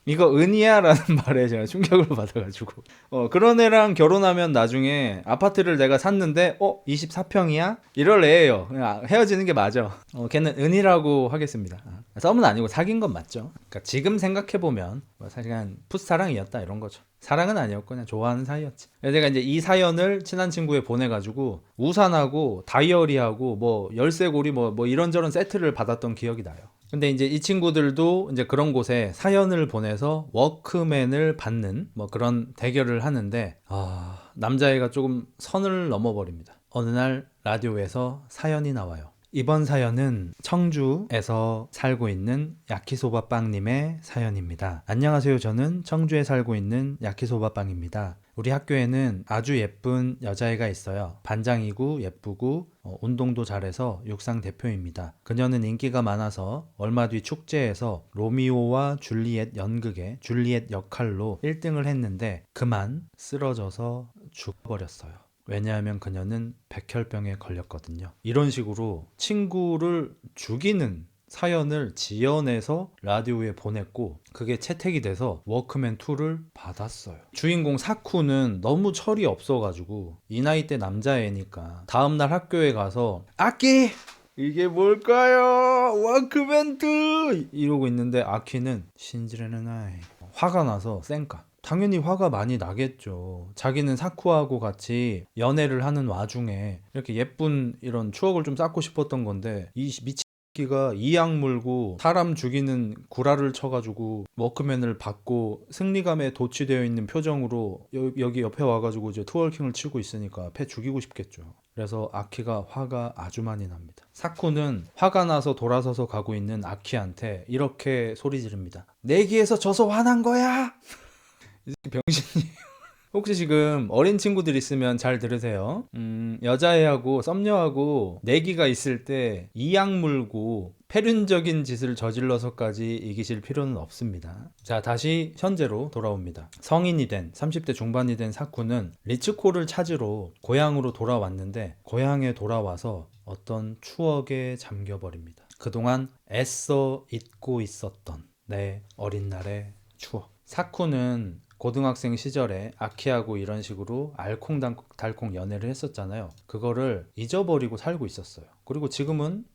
이거 은이야? 라는 말에 제가 충격을 받아가지고 그런 애랑 결혼하면 나중에 아파트를 내가 샀는데 24평이야? 이럴 애예요. 그냥 헤어지는 게 맞아. 걔는 은이라고 하겠습니다. 썸은 아니고 사귄 건 맞죠. 그러니까 지금 생각해보면 사실 그냥 풋사랑이었다 이런 거죠. 사랑은 아니었고 그냥 좋아하는 사이였지. 그래서 제가 이제 이 사연을 친한 친구에 보내가지고 우산하고 다이어리하고 뭐 열쇠고리 뭐 이런저런 세트를 받았던 기억이 나요. 근데 이제 이 친구들도 이제 그런 곳에 사연을 보내서 워크맨을 받는 뭐 그런 대결을 하는데 남자애가 조금 선을 넘어버립니다. 어느 날 라디오에서 사연이 나와요. 이번 사연은 청주에서 살고 있는 야키소바빵님의 사연입니다. 안녕하세요. 저는 청주에 살고 있는 야키소바빵입니다. 우리 학교에는 아주 예쁜 여자애가 있어요. 반장이고 예쁘고 운동도 잘해서 육상 대표입니다. 그녀는 인기가 많아서 얼마 뒤 축제에서 로미오와 줄리엣 연극의 줄리엣 역할로 1등을 했는데 그만 쓰러져서 죽어버렸어요. 왜냐하면 그녀는 백혈병에 걸렸거든요. 이런 식으로 친구를 죽이는 사연을 지어내서 라디오에 보냈고 그게 채택이 돼서 워크맨 2를 받았어요. 주인공 사쿠는 너무 철이 없어가지고 이 나이 때 남자애니까 다음날 학교에 가서 아키! 이게 뭘까요? 워크맨 2! 이러고 있는데 아키는 신지르는 아이 화가 나서 쌩까 당연히 화가 많이 나겠죠. 자기는 사쿠하고 같이 연애를 하는 와중에 이렇게 예쁜 이런 추억을 좀 쌓고 싶었던 건데 이 미친기가 이악 물고 사람 죽이는 구라를 쳐가지고 워크맨을 받고 승리감에 도취되어 있는 표정으로 여기 옆에 와가지고 이제 트월킹을 치고 있으니까 패 죽이고 싶겠죠. 그래서 아키가 화가 아주 많이 납니다. 사쿠는 화가 나서 돌아서서 가고 있는 아키한테 이렇게 소리 지릅니다. 내기에서 져서 화난 거야! 병신이 혹시 지금 어린 친구들 있으면 잘 들으세요. 여자애하고 썸녀하고 내기가 있을 때 이악 물고 패륜적인 짓을 저질러서까지 이기실 필요는 없습니다. 자, 다시 현재로 돌아옵니다. 성인이 된 30대 중반이 된 사쿠는 리츠코를 찾으러 고향으로 돌아왔는데 고향에 돌아와서 어떤 추억에 잠겨버립니다. 그동안 애써 잊고 있었던 내 어린 날의 추억. 사쿠는 고등학생 시절에 아키하고 이런 식으로 알콩달콩 연애를 했었잖아요. 그거를 잊어버리고 살고 있었어요. 그리고 지금은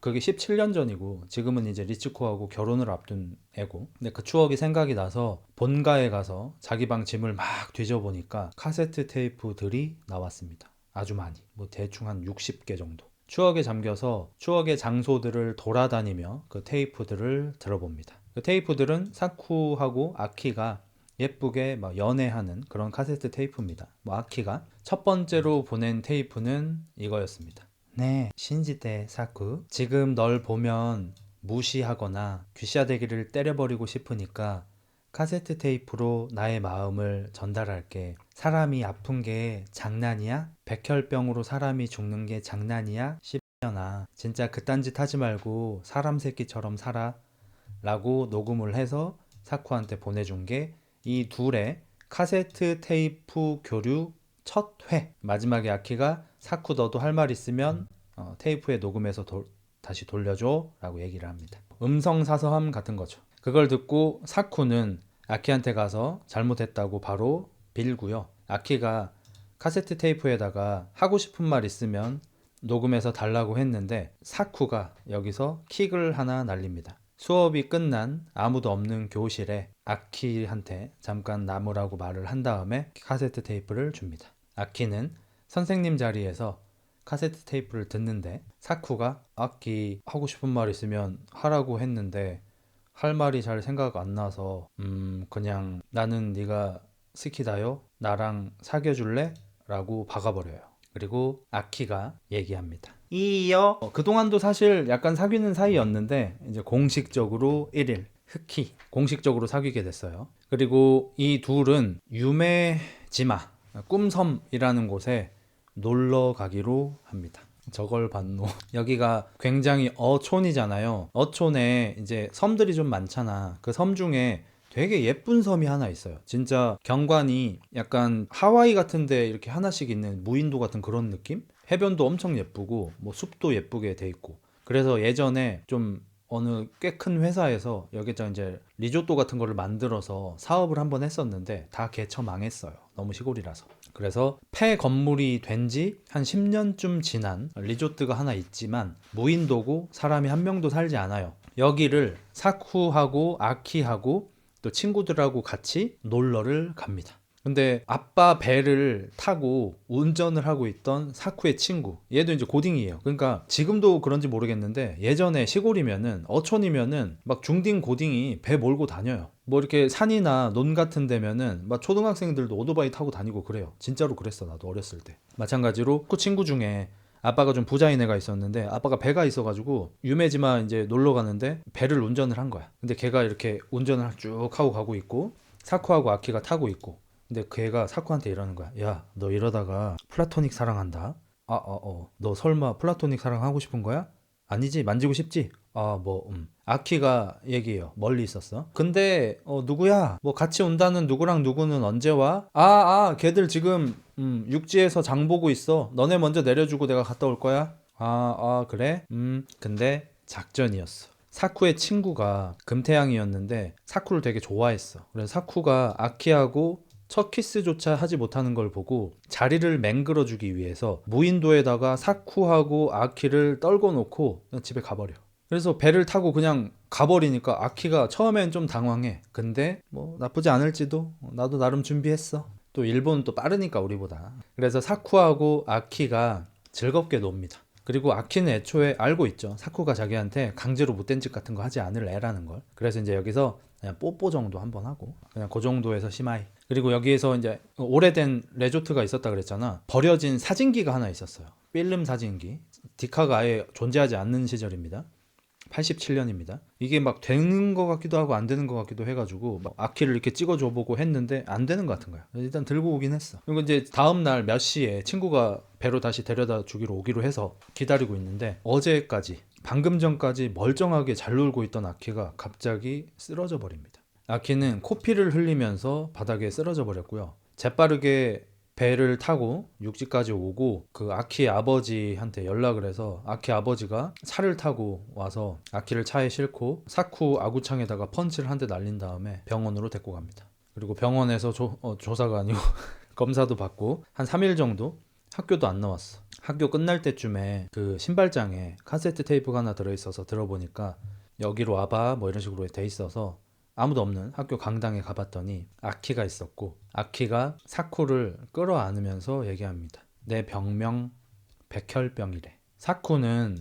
그게 17년 전이고 지금은 이제 리츠코하고 결혼을 앞둔 애고, 근데 그 추억이 생각이 나서 본가에 가서 자기 방 짐을 막 뒤져보니까 카세트 테이프들이 나왔습니다. 아주 많이, 뭐 대충 한 60개 정도. 추억에 잠겨서 추억의 장소들을 돌아다니며 그 테이프들을 들어봅니다. 그 테이프들은 사쿠하고 아키가 예쁘게 막 연애하는 그런 카세트 테이프입니다. 뭐 아키가 첫 번째로 보낸 테이프는 이거였습니다. 네, 신지대 사쿠. 지금 널 보면 무시하거나 귀싸대기를 때려버리고 싶으니까 카세트 테이프로 나의 마음을 전달할게. 사람이 아픈 게 장난이야? 백혈병으로 사람이 죽는 게 장난이야? 씹년아. 진짜 그딴 짓 하지 말고 사람 새끼처럼 살아. 라고 녹음을 해서 사쿠한테 보내준 게 이 둘의 카세트 테이프 교류 첫 회. 마지막에 아키가 사쿠 너도 할 말 있으면 테이프에 녹음해서 다시 돌려줘 라고 얘기를 합니다. 음성사서함 같은 거죠. 그걸 듣고 사쿠는 아키한테 가서 잘못했다고 바로 빌고요. 아키가 카세트 테이프에다가 하고 싶은 말 있으면 녹음해서 달라고 했는데 사쿠가 여기서 킥을 하나 날립니다. 수업이 끝난 아무도 없는 교실에 아키한테 잠깐 남으라고 말을 한 다음에 카세트 테이프를 줍니다. 아키는 선생님 자리에서 카세트 테이프를 듣는데 사쿠가 아키 하고 싶은 말 있으면 하라고 했는데 할 말이 잘 생각 안 나서 그냥 나는 네가 스키다요? 나랑 사귀어줄래? 라고 박아버려요. 그리고 아키가 얘기합니다. 이요. 그동안도 사실 약간 사귀는 사이였는데 이제 공식적으로 1일 흑히 공식적으로 사귀게 됐어요. 그리고 이 둘은 유메지마 꿈섬이라는 곳에 놀러 가기로 합니다. 저걸 봤노. 여기가 굉장히 어촌이잖아요. 어촌에 이제 섬들이 좀 많잖아. 그 섬 중에 되게 예쁜 섬이 하나 있어요. 진짜 경관이 약간 하와이 같은데 이렇게 하나씩 있는 무인도 같은 그런 느낌? 해변도 엄청 예쁘고 뭐 숲도 예쁘게 돼 있고. 그래서 예전에 좀 어느 꽤 큰 회사에서 여기다 이제 리조또 같은 거를 만들어서 사업을 한번 했었는데 다 개처 망했어요. 너무 시골이라서. 그래서 폐 건물이 된 지 한 10년쯤 지난 리조트가 하나 있지만 무인도고 사람이 한 명도 살지 않아요. 여기를 사쿠하고 아키하고 또 친구들하고 같이 놀러를 갑니다. 근데 아빠 배를 타고 운전을 하고 있던 사쿠의 친구, 얘도 이제 고딩이에요. 그러니까 지금도 그런지 모르겠는데 예전에 시골이면은 어촌이면은 막 중딩 고딩이 배 몰고 다녀요. 뭐 이렇게 산이나 논 같은 데면은 막 초등학생들도 오토바이 타고 다니고 그래요. 진짜로 그랬어. 나도 어렸을 때. 마찬가지로 그 친구 중에 아빠가 좀 부자인 애가 있었는데 아빠가 배가 있어가지고 유메지마 이제 놀러 가는데 배를 운전을 한 거야. 근데 걔가 이렇게 운전을 쭉 하고 가고 있고 사쿠하고 아키가 타고 있고, 근데 그 애가 사쿠한테 이러는 거야. 야, 너 이러다가 플라토닉 사랑한다. 너 설마 플라토닉 사랑하고 싶은 거야? 아니지, 만지고 싶지? 아키가 얘기해요. 멀리 있었어. 근데 누구야? 뭐 같이 온다는 누구랑 누구는 언제 와? 걔들 지금 육지에서 장 보고 있어. 너네 먼저 내려주고 내가 갔다 올 거야. 그래? 근데 작전이었어. 사쿠의 친구가 금태양이었는데 사쿠를 되게 좋아했어. 그래서 사쿠가 아키하고 첫 키스조차 하지 못하는 걸 보고 자리를 맹글어주기 위해서 무인도에다가 사쿠하고 아키를 떨궈 놓고 그냥 집에 가버려. 그래서 배를 타고 그냥 가버리니까 아키가 처음엔 좀 당황해. 근데 뭐 나쁘지 않을지도, 나도 나름 준비했어. 또 일본은 또 빠르니까 우리보다. 그래서 사쿠하고 아키가 즐겁게 놉니다. 그리고 아키는 애초에 알고 있죠. 사쿠가 자기한테 강제로 못된 짓 같은 거 하지 않을 애라는 걸. 그래서 이제 여기서 그냥 뽀뽀 정도 한번 하고 그냥 그 정도에서 심하이. 그리고 여기에서 이제 오래된 레조트가 있었다 그랬잖아. 버려진 사진기가 하나 있었어요. 필름 사진기. 디카가 아예 존재하지 않는 시절입니다. 87년입니다. 이게 막 되는 것 같기도 하고 안 되는 것 같기도 해가지고 막 아키를 이렇게 찍어줘 보고 했는데 안 되는 것 같은 거야. 일단 들고 오긴 했어. 그리고 이제 다음날 몇 시에 친구가 배로 다시 데려다 주기로 오기로 해서 기다리고 있는데 어제까지 방금 전까지 멀쩡하게 잘 놀고 있던 아키가 갑자기 쓰러져 버립니다. 아키는 코피를 흘리면서 바닥에 쓰러져 버렸고요. 재빠르게 배를 타고 육지까지 오고 그 아키의 아버지한테 연락을 해서 아키 아버지가 차를 타고 와서 아키를 차에 싣고 사쿠 아구창에다가 펀치를 한 대 날린 다음에 병원으로 데리고 갑니다. 그리고 병원에서 조사가 아니고 검사도 받고 한 3일 정도 학교도 안 나왔어. 학교 끝날 때쯤에 그 신발장에 카세트 테이프가 하나 들어있어서 들어보니까 여기로 와봐 뭐 이런 식으로 돼 있어서 아무도 없는 학교 강당에 가봤더니 아키가 있었고 아키가 사쿠를 끌어안으면서 얘기합니다. 내 병명 백혈병이래. 사쿠는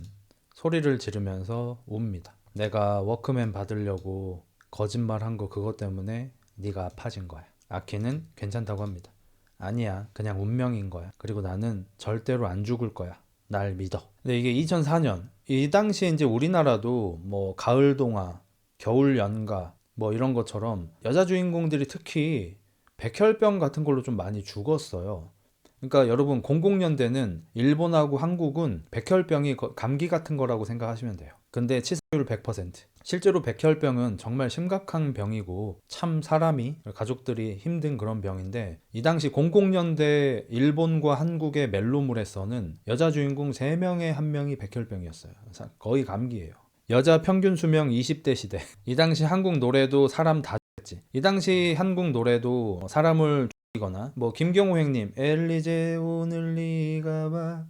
소리를 지르면서 웁니다. 내가 워크맨 받으려고 거짓말한 거 그것 때문에 네가 아파진 거야. 아키는 괜찮다고 합니다. 아니야, 그냥 운명인 거야. 그리고 나는 절대로 안 죽을 거야. 날 믿어. 근데 이게 2004년 이 당시에 이제 우리나라도 뭐 가을 동화, 겨울 연가 뭐 이런 것처럼 여자 주인공들이 특히 백혈병 같은 걸로 좀 많이 죽었어요. 그러니까 여러분 00년대는 일본하고 한국은 백혈병이 감기 같은 거라고 생각하시면 돼요. 근데 치사율 100%. 실제로 백혈병은 정말 심각한 병이고 참 사람이 가족들이 힘든 그런 병인데 이 당시 00년대 일본과 한국의 멜로물에서는 여자 주인공 3명의 1명이 백혈병이었어요. 거의 감기예요. 여자 평균 수명 20대 시대. 이 당시 한국 노래도 사람 다 죽였지. 이 당시 한국 노래도 사람을 죽이거나 뭐 김경호 형님 엘리제 오늘 네가 와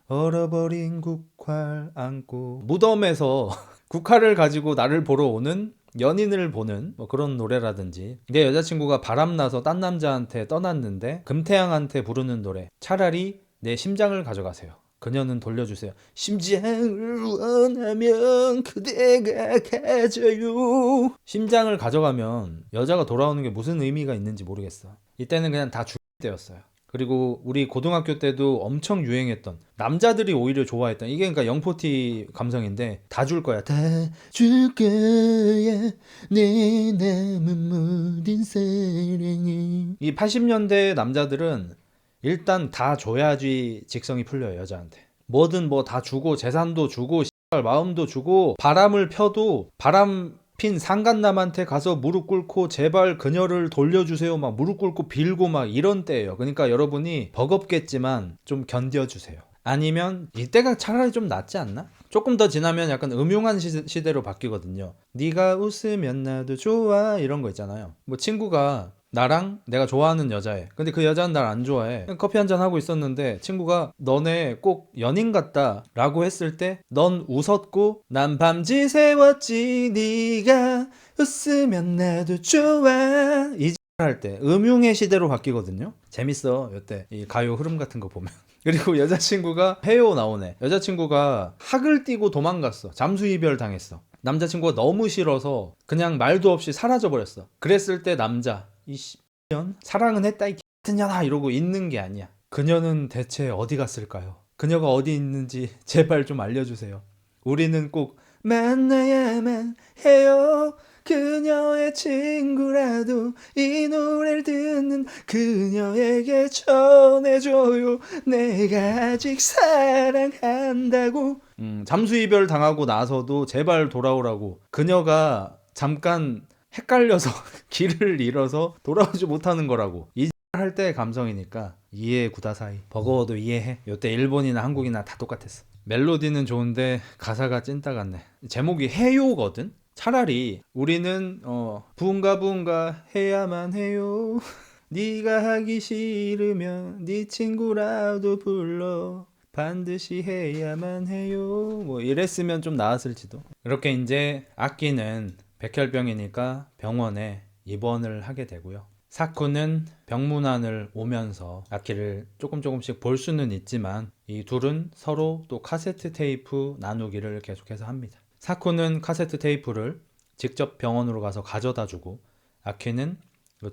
얼어버린 국화를 안고 무덤에서 국화를 가지고 나를 보러 오는 연인을 보는 뭐 그런 노래라든지 내 여자친구가 바람나서 딴 남자한테 떠났는데 금태양한테 부르는 노래 차라리 내 심장을 가져가세요. 그녀는 돌려주세요. 심장을 원하면 그대가 가져요. 심장을 가져가면 여자가 돌아오는 게 무슨 의미가 있는지 모르겠어. 이때는 그냥 다 죽을 때였어요. 그리고 우리 고등학교 때도 엄청 유행했던 남자들이 오히려 좋아했던 이게 그러니까 영포티 감성인데 다 줄 거야. 다 줄 거야 내 남은 모든 사랑이. 이 80년대 남자들은 일단 다 줘야지 직성이 풀려요. 여자한테 뭐든 뭐 다 주고 재산도 주고 마음도 주고 바람을 펴도 바람 핀 상간남한테 가서 무릎 꿇고 제발 그녀를 돌려주세요 막 무릎 꿇고 빌고 막 이런 때예요. 그러니까 여러분이 버겁겠지만 좀 견뎌주세요. 아니면 이때가 차라리 좀 낫지 않나? 조금 더 지나면 약간 음흉한 시대로 바뀌거든요. 네가 웃으면 나도 좋아 이런 거 있잖아요. 뭐 친구가 나랑 내가 좋아하는 여자애 근데 그 여자는 날 안 좋아해. 커피 한잔 하고 있었는데 친구가 너네 꼭 연인 같다 라고 했을 때 넌 웃었고 난 밤지 새웠지 네가 웃으면 나도 좋아 이 할 때 음흉의 시대로 바뀌거든요. 재밌어 이때 이 가요 흐름 같은 거 보면. 그리고 여자친구가 해요 나오네. 여자친구가 학을 띄고 도망갔어. 잠수 이별 당했어. 남자친구가 너무 싫어서 그냥 말도 없이 사라져버렸어. 그랬을 때 남자 이 년 사랑은 했다 이 같은 년아 이러고 있는 게 아니야. 그녀는 대체 어디 갔을까요? 그녀가 어디 있는지 제발 좀 알려주세요. 우리는 꼭 만나야만 해요. 그녀의 친구라도 이 노래를 듣는 그녀에게 전해줘요. 내가 아직 사랑한다고. 잠수 이별 당하고 나서도 제발 돌아오라고. 그녀가 잠깐 헷갈려서 길을 잃어서 돌아오지 못하는 거라고. 이 할 때 감성이니까 이해 구다사이. 버거워도 이해해. 요때 일본이나 한국이나 다 똑같았어. 멜로디는 좋은데 가사가 찐따 같네. 제목이 해요거든. 차라리 우리는 붕가붕가 해야만 해요. 네가 하기 싫으면 네 친구라도 불러 반드시 해야만 해요. 뭐 이랬으면 좀 나았을지도. 이렇게 이제 악기는 백혈병이니까 병원에 입원을 하게 되고요. 사쿠는 병문안을 오면서 악기를 조금씩 볼 수는 있지만 이 둘은 서로 또 카세트 테이프 나누기를 계속해서 합니다. 사쿠는 카세트 테이프를 직접 병원으로 가서 가져다 주고 아키는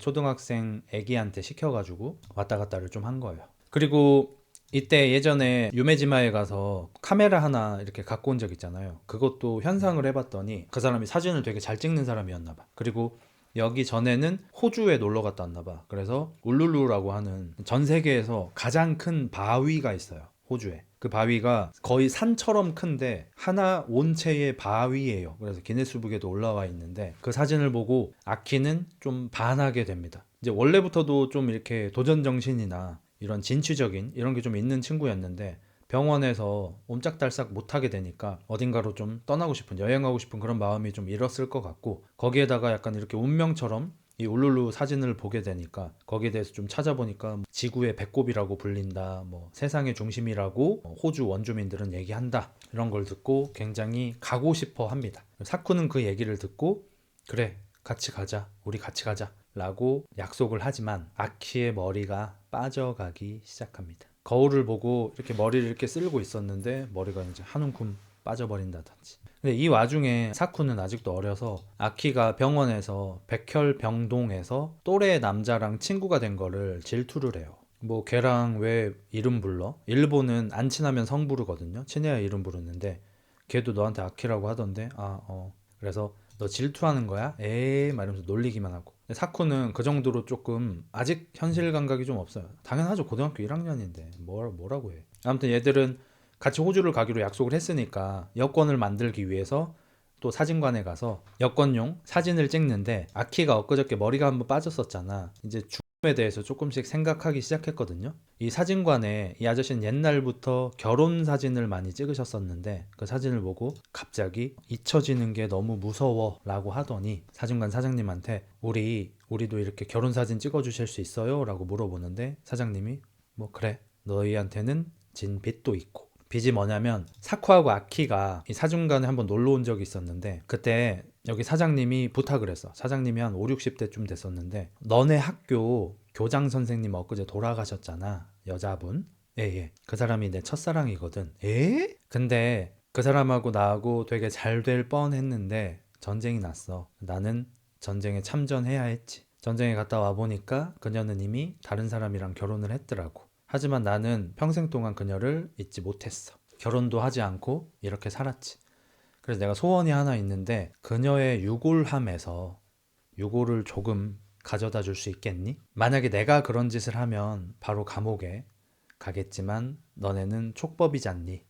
초등학생 애기한테 시켜가지고 왔다 갔다를 좀 한 거예요. 그리고 이때 예전에 유메지마에 가서 카메라 하나 이렇게 갖고 온 적 있잖아요. 그것도 현상을 해봤더니 그 사람이 사진을 되게 잘 찍는 사람이었나 봐. 그리고 여기 전에는 호주에 놀러 갔다 왔나 봐. 그래서 울룰루라고 하는 전 세계에서 가장 큰 바위가 있어요. 호주에. 그 바위가 거의 산처럼 큰데 하나 온체의 바위예요. 그래서 기네스북에도 올라와 있는데 그 사진을 보고 아키는 좀 반하게 됩니다. 이제 원래부터도 좀 이렇게 도전 정신이나 이런 진취적인 이런 게 좀 있는 친구였는데 병원에서 옴짝달싹 못하게 되니까 어딘가로 좀 떠나고 싶은 여행하고 싶은 그런 마음이 좀 일었을 것 같고 거기에다가 약간 이렇게 운명처럼 이 울룰루 사진을 보게 되니까 거기에 대해서 좀 찾아보니까 지구의 배꼽이라고 불린다 뭐 세상의 중심이라고 호주 원주민들은 얘기한다 이런 걸 듣고 굉장히 가고 싶어 합니다. 사쿠는 그 얘기를 듣고 그래 같이 가자 우리 같이 가자 라고 약속을 하지만 아키의 머리가 빠져가기 시작합니다. 거울을 보고 이렇게 머리를 이렇게 쓸고 있었는데 머리가 이제 한 움큼 빠져버린다든지. 근데 이 와중에 사쿠는 아직도 어려서 아키가 병원에서 백혈병동에서 또래 남자랑 친구가 된 거를 질투를 해요. 뭐 걔랑 왜 이름 불러? 일본은 안 친하면 성 부르거든요. 친해야 이름 부르는데 걔도 너한테 아키라고 하던데 그래서 너 질투하는 거야? 에이 말하면서 놀리기만 하고. 근데 사쿠는 그 정도로 조금 아직 현실 감각이 좀 없어요. 당연하죠. 고등학교 1학년인데 뭐라고 해. 아무튼 얘들은 같이 호주를 가기로 약속을 했으니까 여권을 만들기 위해서 또 사진관에 가서 여권용 사진을 찍는데 아키가 엊그저께 머리가 한번 빠졌었잖아. 이제 죽음에 대해서 조금씩 생각하기 시작했거든요. 이 사진관에 이 아저씨는 옛날부터 결혼 사진을 많이 찍으셨었는데 그 사진을 보고 갑자기 잊혀지는 게 너무 무서워 라고 하더니 사진관 사장님한테 우리도 이렇게 결혼 사진 찍어주실 수 있어요? 라고 물어보는데 사장님이 뭐 그래 너희한테는 진 빚도 있고 빚이 뭐냐면 사쿠하고 아키가 이 사중간에 한번 놀러 온 적이 있었는데 그때 여기 사장님이 부탁을 했어. 사장님이 한 5, 60대쯤 됐었는데 너네 학교 교장 선생님 엊그제 돌아가셨잖아. 여자분. 예. 그 사람이 내 첫사랑이거든. 에? 근데 그 사람하고 나하고 되게 잘 될 뻔했는데 전쟁이 났어. 나는 전쟁에 참전해야 했지. 전쟁에 갔다 와 보니까 그녀는 이미 다른 사람이랑 결혼을 했더라고. 하지만 나는 평생 동안 그녀를 잊지 못했어. 결혼도 하지 않고 이렇게 살았지. 그래서 내가 소원이 하나 있는데 그녀의 유골함에서 유골을 조금 가져다 줄 수 있겠니? 만약에 내가 그런 짓을 하면 바로 감옥에 가겠지만 너네는 촉법이잖니.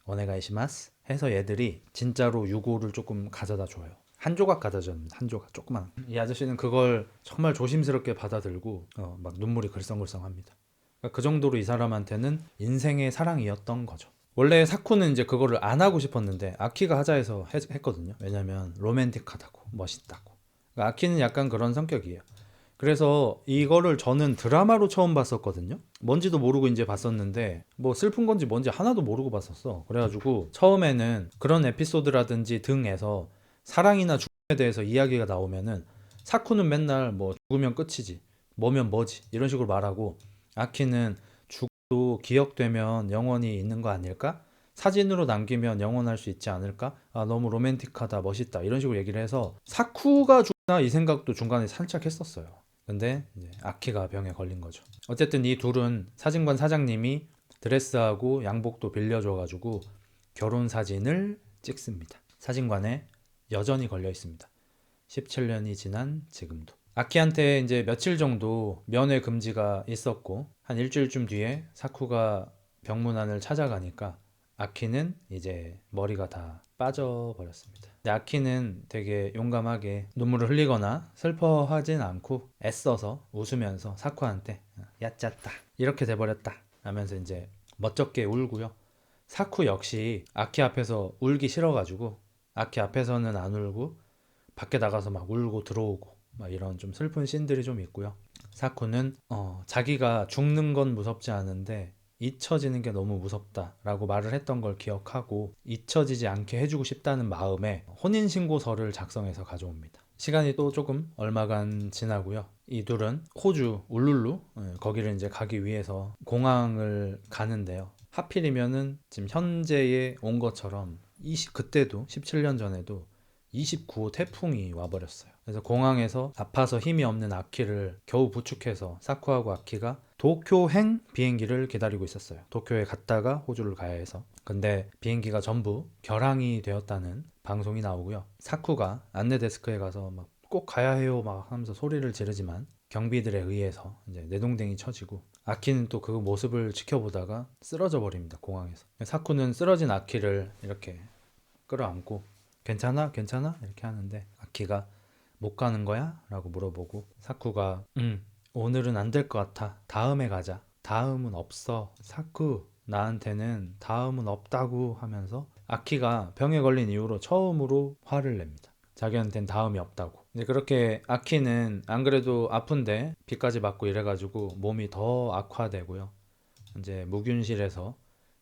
오네가이시마스 해서 얘들이 진짜로 유골을 조금 가져다 줘요. 한 조각 가져다 줍니다. 한 조각 조그만. 이 아저씨는 그걸 정말 조심스럽게 받아들고 막 눈물이 글썽글썽합니다. 그러니까 그 정도로 이 사람한테는 인생의 사랑이었던 거죠. 원래 사쿠는 이제 그거를 안 하고 싶었는데 아키가 하자 해서 했거든요. 왜냐면 로맨틱하다고 멋있다고. 그러니까 아키는 약간 그런 성격이에요. 그래서 이거를 저는 드라마로 처음 봤었거든요. 뭔지도 모르고 이제 봤었는데 뭐 슬픈 건지 뭔지 하나도 모르고 봤었어. 그래가지고 처음에는 그런 에피소드라든지 등에서 사랑이나 죽음에 대해서 이야기가 나오면은 사쿠는 맨날 뭐 죽으면 끝이지 뭐면 뭐지 이런 식으로 말하고 아키는 죽어도 기억되면 영원히 있는 거 아닐까? 사진으로 남기면 영원할 수 있지 않을까? 아, 너무 로맨틱하다, 멋있다 이런 식으로 얘기를 해서 사쿠가 죽나 이 생각도 중간에 살짝 했었어요. 근데 이제 아키가 병에 걸린 거죠. 어쨌든 이 둘은 사진관 사장님이 드레스하고 양복도 빌려줘가지고 결혼 사진을 찍습니다. 사진관에 여전히 걸려 있습니다. 17년이 지난 지금도. 아키한테 이제 며칠 정도 면회 금지가 있었고 한 일주일쯤 뒤에 사쿠가 병문안을 찾아가니까 아키는 이제 머리가 다 빠져버렸습니다. 근데 아키는 되게 용감하게 눈물을 흘리거나 슬퍼하진 않고 애써서 웃으면서 사쿠한테 얕짰다 이렇게 돼버렸다 하면서 이제 멋쩍게 울고요. 사쿠 역시 아키 앞에서 울기 싫어가지고 아키 앞에서는 안 울고 밖에 나가서 막 울고 들어오고 막 이런 좀 슬픈 씬들이 좀 있고요. 사쿠는 자기가 죽는 건 무섭지 않은데 잊혀지는 게 너무 무섭다라고 말을 했던 걸 기억하고 잊혀지지 않게 해주고 싶다는 마음에 혼인신고서를 작성해서 가져옵니다. 시간이 또 조금 얼마간 지나고요. 이 둘은 호주 울룰루 거기를 이제 가기 위해서 공항을 가는데요. 하필이면은 지금 현재에 온 것처럼 그때도 17년 전에도 29호 태풍이 와버렸어요. 그래서 공항에서 아파서 힘이 없는 아키를 겨우 부축해서 사쿠하고 아키가 도쿄행 비행기를 기다리고 있었어요. 도쿄에 갔다가 호주를 가야 해서. 근데 비행기가 전부 결항이 되었다는 방송이 나오고요. 사쿠가 안내 데스크에 가서 막 꼭 가야 해요 막 하면서 소리를 지르지만 경비들에 의해서 이제 내동댕이 쳐지고 아키는 또 그 모습을 지켜보다가 쓰러져 버립니다. 공항에서. 사쿠는 쓰러진 아키를 이렇게 끌어안고 괜찮아? 괜찮아? 이렇게 하는데 아키가 못 가는 거야? 라고 물어보고 사쿠가 오늘은 안 될 것 같아. 다음에 가자. 다음은 없어. 사쿠, 나한테는 다음은 없다고 하면서 아키가 병에 걸린 이후로 처음으로 화를 냅니다. 자기한텐 다음이 없다고. 이제 그렇게 아키는 안 그래도 아픈데 비까지 맞고 이래가지고 몸이 더 악화되고요. 이제 무균실에서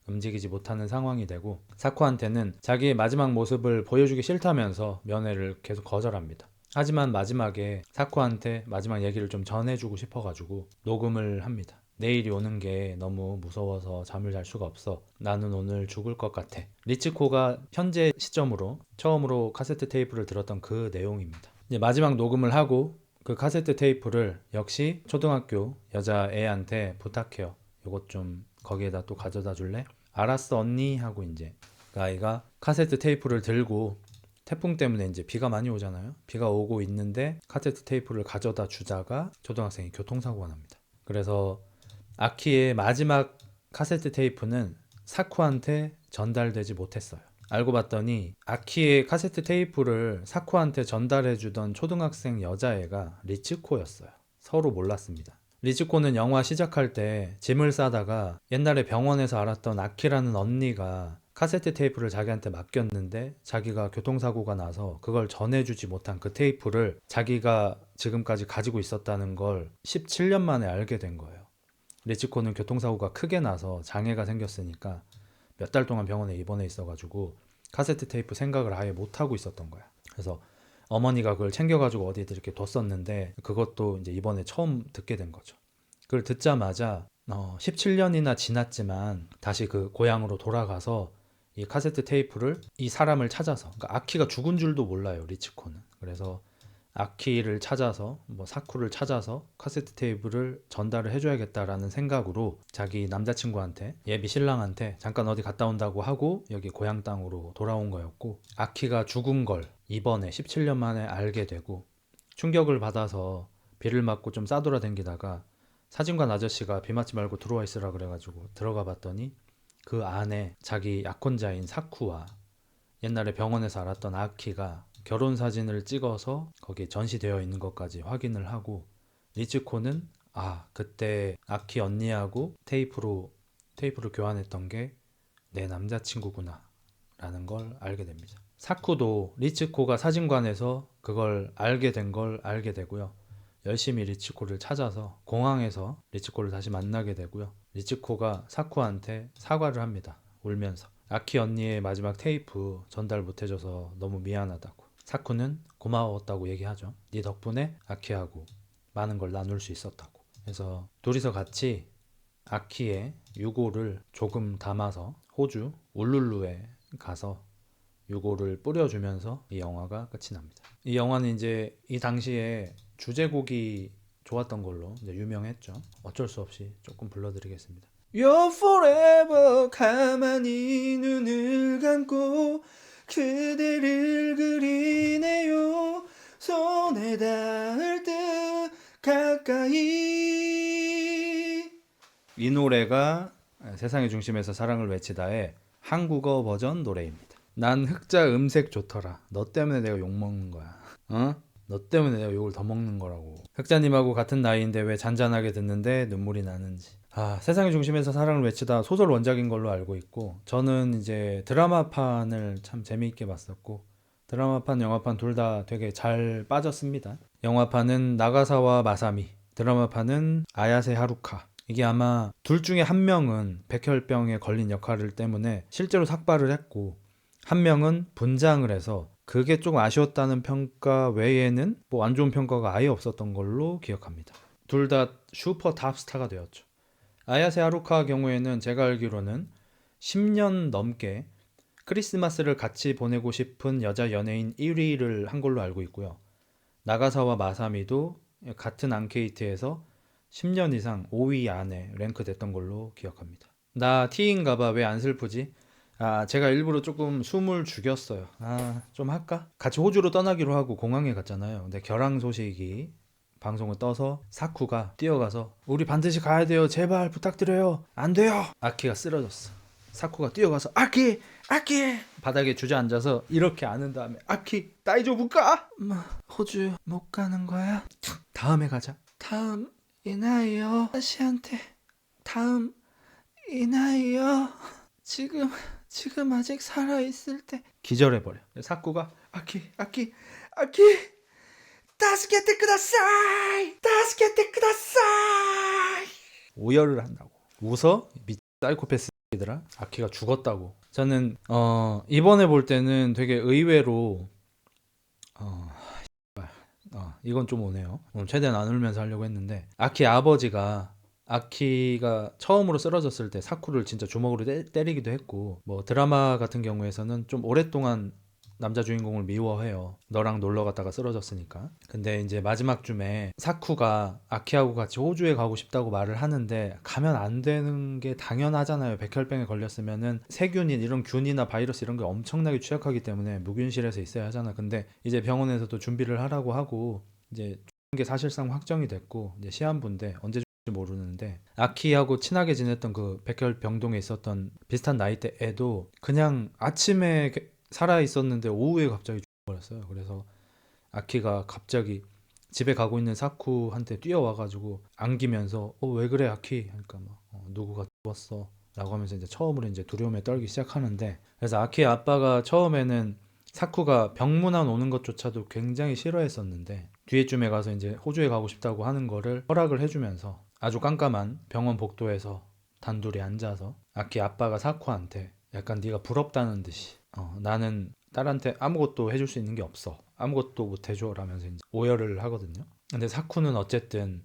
움직이지 못하는 상황이 되고 사쿠한테는 자기의 마지막 모습을 보여주기 싫다면서 면회를 계속 거절합니다. 하지만 마지막에 사쿠한테 마지막 얘기를 좀 전해주고 싶어가지고 녹음을 합니다. 내일이 오는 게 너무 무서워서 잠을 잘 수가 없어. 나는 오늘 죽을 것 같아. 리츠코가 현재 시점으로 처음으로 카세트 테이프를 들었던 그 내용입니다. 이제 마지막 녹음을 하고 그 카세트 테이프를 역시 초등학교 여자애한테 부탁해요. 요것 좀 거기에다 또 가져다 줄래? 알았어 언니 하고 이제 그 아이가 카세트 테이프를 들고 태풍 때문에 이제 비가 많이 오잖아요. 비가 오고 있는데 카세트 테이프를 가져다 주다가 초등학생이 교통사고가 납니다. 그래서 아키의 마지막 카세트 테이프는 사쿠한테 전달되지 못했어요. 알고 봤더니 아키의 카세트 테이프를 사쿠한테 전달해 주던 초등학생 여자애가 리츠코였어요. 서로 몰랐습니다. 리츠코는 영화 시작할 때 짐을 싸다가 옛날에 병원에서 알았던 아키라는 언니가 카세트 테이프를 자기한테 맡겼는데 자기가 교통사고가 나서 그걸 전해주지 못한 그 테이프를 자기가 지금까지 가지고 있었다는 걸 17년 만에 알게 된 거예요. 리츠코는 교통사고가 크게 나서 장애가 생겼으니까 몇 달 동안 병원에 입원해 있어가지고 카세트 테이프 생각을 아예 못하고 있었던 거야. 그래서 어머니가 그걸 챙겨가지고 어디에 이렇게 뒀었는데 그것도 이제 이번에 처음 듣게 된 거죠. 그걸 듣자마자 17년이나 지났지만 다시 그 고향으로 돌아가서 이 카세트 테이프를 이 사람을 찾아서, 그러니까 아키가 죽은 줄도 몰라요, 리츠코는. 그래서 아키를 찾아서 사쿠를 찾아서 카세트 테이프를 전달을 해줘야겠다라는 생각으로 자기 남자친구한테, 예비 신랑한테 잠깐 어디 갔다 온다고 하고 여기 고향 땅으로 돌아온 거였고, 아키가 죽은 걸 이번에 17년 만에 알게 되고 충격을 받아서 비를 맞고 좀 싸돌아다니다가 사진관 아저씨가 비 맞지 말고 들어와 있으라 그래가지고 들어가 봤더니 그 안에 자기 약혼자인 사쿠와 옛날에 병원에서 알았던 아키가 결혼 사진을 찍어서 거기에 전시되어 있는 것까지 확인을 하고, 리츠코는 그때 아키 언니하고 테이프를 교환했던 게 내 남자친구구나 라는 걸 알게 됩니다. 사쿠도 리츠코가 사진관에서 그걸 알게 된 걸 알게 되고요. 열심히 리츠코를 찾아서 공항에서 리츠코를 다시 만나게 되고요. 리츠코가 사쿠한테 사과를 합니다. 울면서 아키 언니의 마지막 테이프 전달 못해줘서 너무 미안하다고. 사쿠는 고마웠다고 얘기하죠. 네 덕분에 아키하고 많은 걸 나눌 수 있었다고. 그래서 둘이서 같이 아키의 유골을 조금 담아서 호주 울룰루에 가서 유골을 뿌려주면서 이 영화가 끝이 납니다. 이 영화는 이제 이 당시에 주제곡이 좋았던 걸로 이제 유명했죠. 어쩔 수 없이 조금 불러드리겠습니다. You're forever 가만히 눈을 감고 그대를 그리네요. 손에 닿을 듯 가까이. 이 노래가 세상의 중심에서 사랑을 외치다의 한국어 버전 노래입니다. 난 흑자 음색 좋더라. 너 때문에 내가 욕먹는 거야. 너 때문에 내가 욕을 더 먹는 거라고. 흑자님하고 같은 나이인데 왜 잔잔하게 듣는데 눈물이 나는지. 세상의 중심에서 사랑을 외치다 소설 원작인 걸로 알고 있고, 저는 이제 드라마판을 참 재미있게 봤었고, 드라마판, 영화판 둘 다 되게 잘 빠졌습니다. 영화판은 나가사와 마사미, 드라마판은 아야세 하루카. 이게 아마 둘 중에 한 명은 백혈병에 걸린 역할 때문에 실제로 삭발을 했고, 한 명은 분장을 해서 그게 조금 아쉬웠다는 평가 외에는 뭐 안 좋은 평가가 아예 없었던 걸로 기억합니다. 둘 다 슈퍼 탑스타가 되었죠. 아야세 하루카 경우에는 제가 알기로는 10년 넘게 크리스마스를 같이 보내고 싶은 여자 연예인 1위를 한 걸로 알고 있고요. 나가사와 마사미도 같은 앙케이트에서 10년 이상 5위 안에 랭크됐던 걸로 기억합니다. 나 T인가봐. 왜 안 슬프지? 제가 일부러 조금 숨을 죽였어요. 좀 할까? 같이 호주로 떠나기로 하고 공항에 갔잖아요. 근데 결항 소식이 방송을 떠서 사쿠가 뛰어가서 우리 반드시 가야 돼요. 제발 부탁드려요. 안 돼요. 아키가 쓰러졌어. 사쿠가 뛰어가서 아키! 바닥에 주저앉아서 이렇게 안은 다음에 아키! 다이조부까? 호주 못 가는 거야? 다음에 가자. 다음이나요? 아씨한테 다음 이나이요. 지금 아직 살아 있을 때 기절해버려. 사쿠가 아키 다스케테 쿠다사이 다스케테 쿠다사이. 오열을 한다고. 웃어? 사이코패스들아. 아키가 죽었다고. 저는 이번에 볼 때는 되게 의외로 어, 이건 좀 오네요. 오늘 최대한 안 울면서 하려고 했는데 아키 아버지가 아키가 처음으로 쓰러졌을 때 사쿠를 진짜 주먹으로 때리기도 했고 뭐 드라마 같은 경우에서는 좀 오랫동안 남자 주인공을 미워해요. 너랑 놀러 갔다가 쓰러졌으니까. 근데 이제 마지막 쯤에 사쿠가 아키하고 같이 호주에 가고 싶다고 말을 하는데 가면 안 되는 게 당연하잖아요. 백혈병에 걸렸으면은 세균인 이런 균이나 바이러스 이런 게 엄청나게 취약하기 때문에 무균실에서 있어야 하잖아. 근데 이제 병원에서도 준비를 하라고 하고 이제 게 사실상 확정이 됐고 이제 시한부인데 언제 줄지 모르는데 아키하고 친하게 지냈던 그 백혈병동에 있었던 비슷한 나이대 애도 그냥 아침에 살아 있었는데 오후에 갑자기 죽어버렸어요. 그래서 아키가 갑자기 집에 가고 있는 사쿠한테 뛰어와가지고 안기면서 왜 그래 아키? 그러니까 막 누구가 죽었어 라고 하면서 이제 처음으로 이제 두려움에 떨기 시작하는데 그래서 아키의 아빠가 처음에는 사쿠가 병문안 오는 것조차도 굉장히 싫어했었는데 뒤에쯤에 가서 이제 호주에 가고 싶다고 하는 거를 허락을 해주면서 아주 깜깜한 병원 복도에서 단둘이 앉아서 아키 아빠가 사쿠한테 약간 네가 부럽다는 듯이 나는 딸한테 아무것도 해줄 수 있는 게 없어. 아무것도 못 해줘 라면서 이제 오열을 하거든요. 근데 사쿠는 어쨌든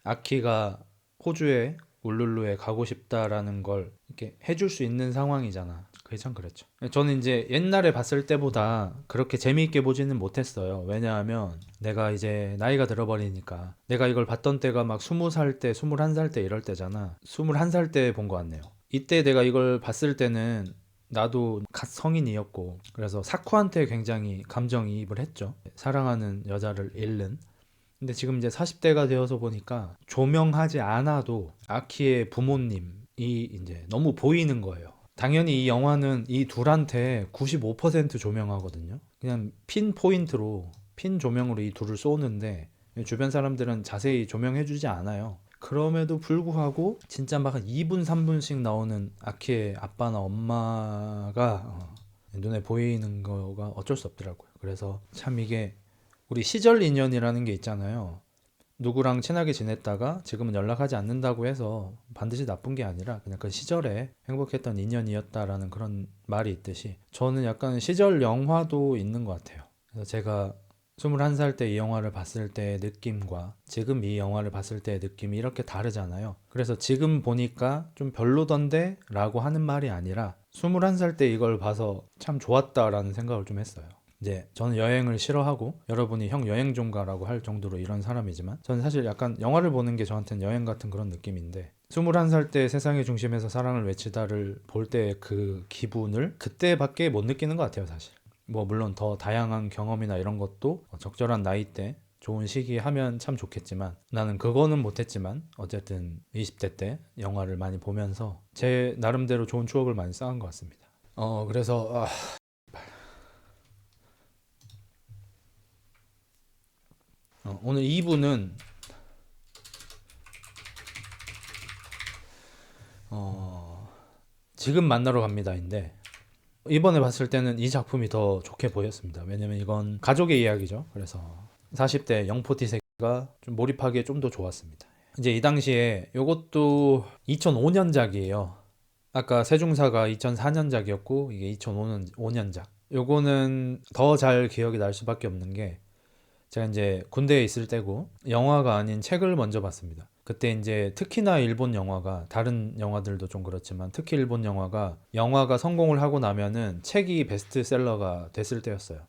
아키가 호주에 울룰루에 가고 싶다라는 걸 이렇게 해줄 수 있는 상황이잖아. 그게 참 그랬죠. 저는 이제 옛날에 봤을 때보다 그렇게 재미있게 보지는 못했어요. 왜냐하면 내가 이제 나이가 들어버리니까 내가 이걸 봤던 때가 막 20살 때, 21살 때 이럴 때잖아. 21살 때 본 것 같네요. 이때 내가 이걸 봤을 때는 나도 갓 성인이었고 그래서 사쿠한테 굉장히 감정이입을 했죠. 사랑하는 여자를 잃는. 근데 지금 이제 40대가 되어서 보니까 조명하지 않아도 아키의 부모님이 이제 너무 보이는 거예요. 당연히 이 영화는 이 둘한테 95% 조명하거든요. 그냥 핀 포인트로 핀 조명으로 이 둘을 쏘는데 주변 사람들은 자세히 조명해주지 않아요. 그럼에도 불구하고 진짜 막 2분 3분씩 나오는 아키의 아빠나 엄마가 눈에 보이는 거가 어쩔 수 없더라고요. 그래서 참 이게 우리 시절 인연이라는 게 있잖아요. 누구랑 친하게 지냈다가 지금은 연락하지 않는다고 해서 반드시 나쁜 게 아니라 그냥 그 시절에 행복했던 인연이었다라는 그런 말이 있듯이 저는 약간 시절 영화도 있는 것 같아요. 그래서 제가 21살 때 이 영화를 봤을 때의 느낌과 지금 이 영화를 봤을 때의 느낌이 이렇게 다르잖아요. 그래서 지금 보니까 좀 별로던데 라고 하는 말이 아니라 21살 때 이걸 봐서 참 좋았다라는 생각을 좀 했어요. 이제 저는 여행을 싫어하고 여러분이 형 여행 좀 가라고 할 정도로 이런 사람이지만 저는 사실 약간 영화를 보는 게 저한테는 여행 같은 그런 느낌인데 21살 때 세상의 중심에서 사랑을 외치다를 볼 때 그 기분을 그때밖에 못 느끼는 것 같아요 사실. 뭐 물론 더 다양한 경험이나 이런 것도 적절한 나이 때 좋은 시기에 하면 참 좋겠지만 나는 그거는 못했지만 어쨌든 20대 때 영화를 많이 보면서 제 나름대로 좋은 추억을 많이 쌓은 것 같습니다. 그래서 오늘 2부는 지금 만나러 갑니다인데 이번에 봤을 때는 이 작품이 더 좋게 보였습니다. 왜냐면 이건 가족의 이야기죠. 그래서 40대 영포티 새끼가 좀 몰입하기에 좀 더 좋았습니다. 이제 이 당시에 이것도 2005년작이에요. 아까 세중사가 2004년작이었고 이게 2005년작. 요거는 더 잘 기억이 날 수밖에 없는 게 제가 이제 군대에 있을 때고 영화가 아닌 책을 먼저 봤습니다. 그때 이제 특히나 일본 영화가 다른 영화들도 좀 그렇지만 특히 일본 영화가 성공을 하고 나면은 책이 베스트셀러가 됐을 때였어요.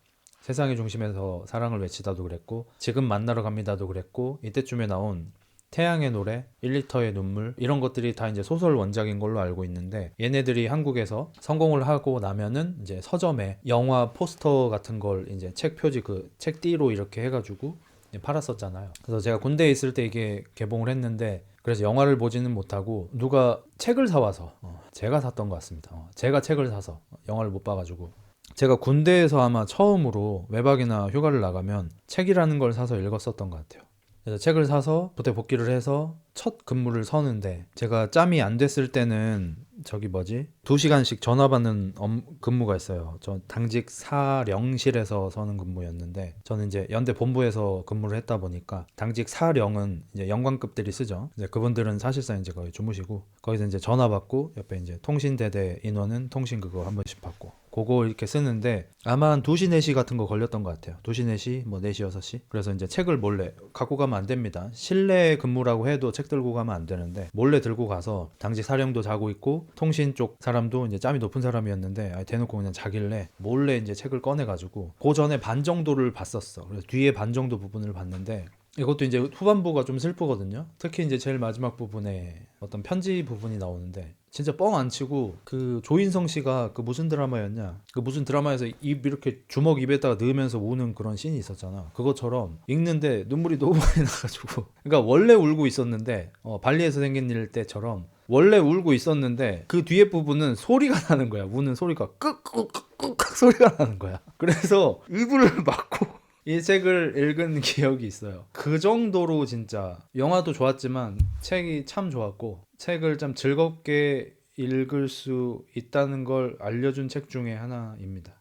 세상의 중심에서 사랑을 외치다도 그랬고 지금 만나러 갑니다도 그랬고 이때쯤에 나온 태양의 노래, 1리터의 눈물 이런 것들이 다 이제 소설 원작인 걸로 알고 있는데 얘네들이 한국에서 성공을 하고 나면은 이제 서점에 영화 포스터 같은 걸 이제 책 표지 그 책 띠로 이렇게 해가지고 팔았었잖아요. 그래서 제가 군대에 있을 때 이게 개봉을 했는데 그래서 영화를 보지는 못하고 누가 책을 사와서 제가 샀던 것 같습니다. 제가 책을 사서 영화를 못 봐가지고 제가 군대에서 아마 처음으로 외박이나 휴가를 나가면 책이라는 걸 사서 읽었었던 것 같아요. 그래서 책을 사서 부대 복귀를 해서 첫 근무를 서는데, 제가 짬이 안 됐을 때는 2시간씩 전화 받는 근무가 있어요. 저 당직 사령실에서 서는 근무였는데, 저는 이제 연대 본부에서 근무를 했다 보니까 당직 사령은 이제 영관급들이 쓰죠. 이제 그분들은 사실상 이제 거의 주무시고, 거기서 이제 전화 받고 옆에 이제 통신대대 인원은 통신 그거 한 번씩 받고, 그거 이렇게 쓰는데 아마 한 2시 4시 같은 거 걸렸던 것 같아요. 2시 4시 뭐 4시 6시. 그래서 이제 책을 몰래 갖고 가면 안 됩니다. 실내 근무라고 해도 책 들고 가면 안 되는데, 몰래 들고 가서 당직 사령도 자고 있고 통신 쪽 사람도 이제 짬이 높은 사람이었는데 대놓고 그냥 자길래 몰래 이제 책을 꺼내 가지고 그 전에 반 정도를 봤었어. 그래서 뒤에 반 정도 부분을 봤는데, 이것도 이제 후반부가 좀 슬프거든요. 특히 이제 제일 마지막 부분에 어떤 편지 부분이 나오는데, 진짜 뻥 안 치고 그 조인성 씨가 그 무슨 드라마였냐, 그 무슨 드라마에서 입 이렇게 주먹 입에다가 넣으면서 우는 그런 씬이 있었잖아. 그것처럼 읽는데 눈물이 너무 많이 나가지고 그러니까 원래 울고 있었는데, 발리에서 생긴 일 때처럼 원래 울고 있었는데 그 뒤에 부분은 소리가 나는 거야. 우는 소리가 끄끄끄끄 소리가 나는 거야. 그래서 입을 막고 이 책을 읽은 기억이 있어요. 그 정도로 진짜 영화도 좋았지만 책이 참 좋았고, 책을 참 즐겁게 읽을 수 있다는 걸 알려준 책 중에 하나입니다.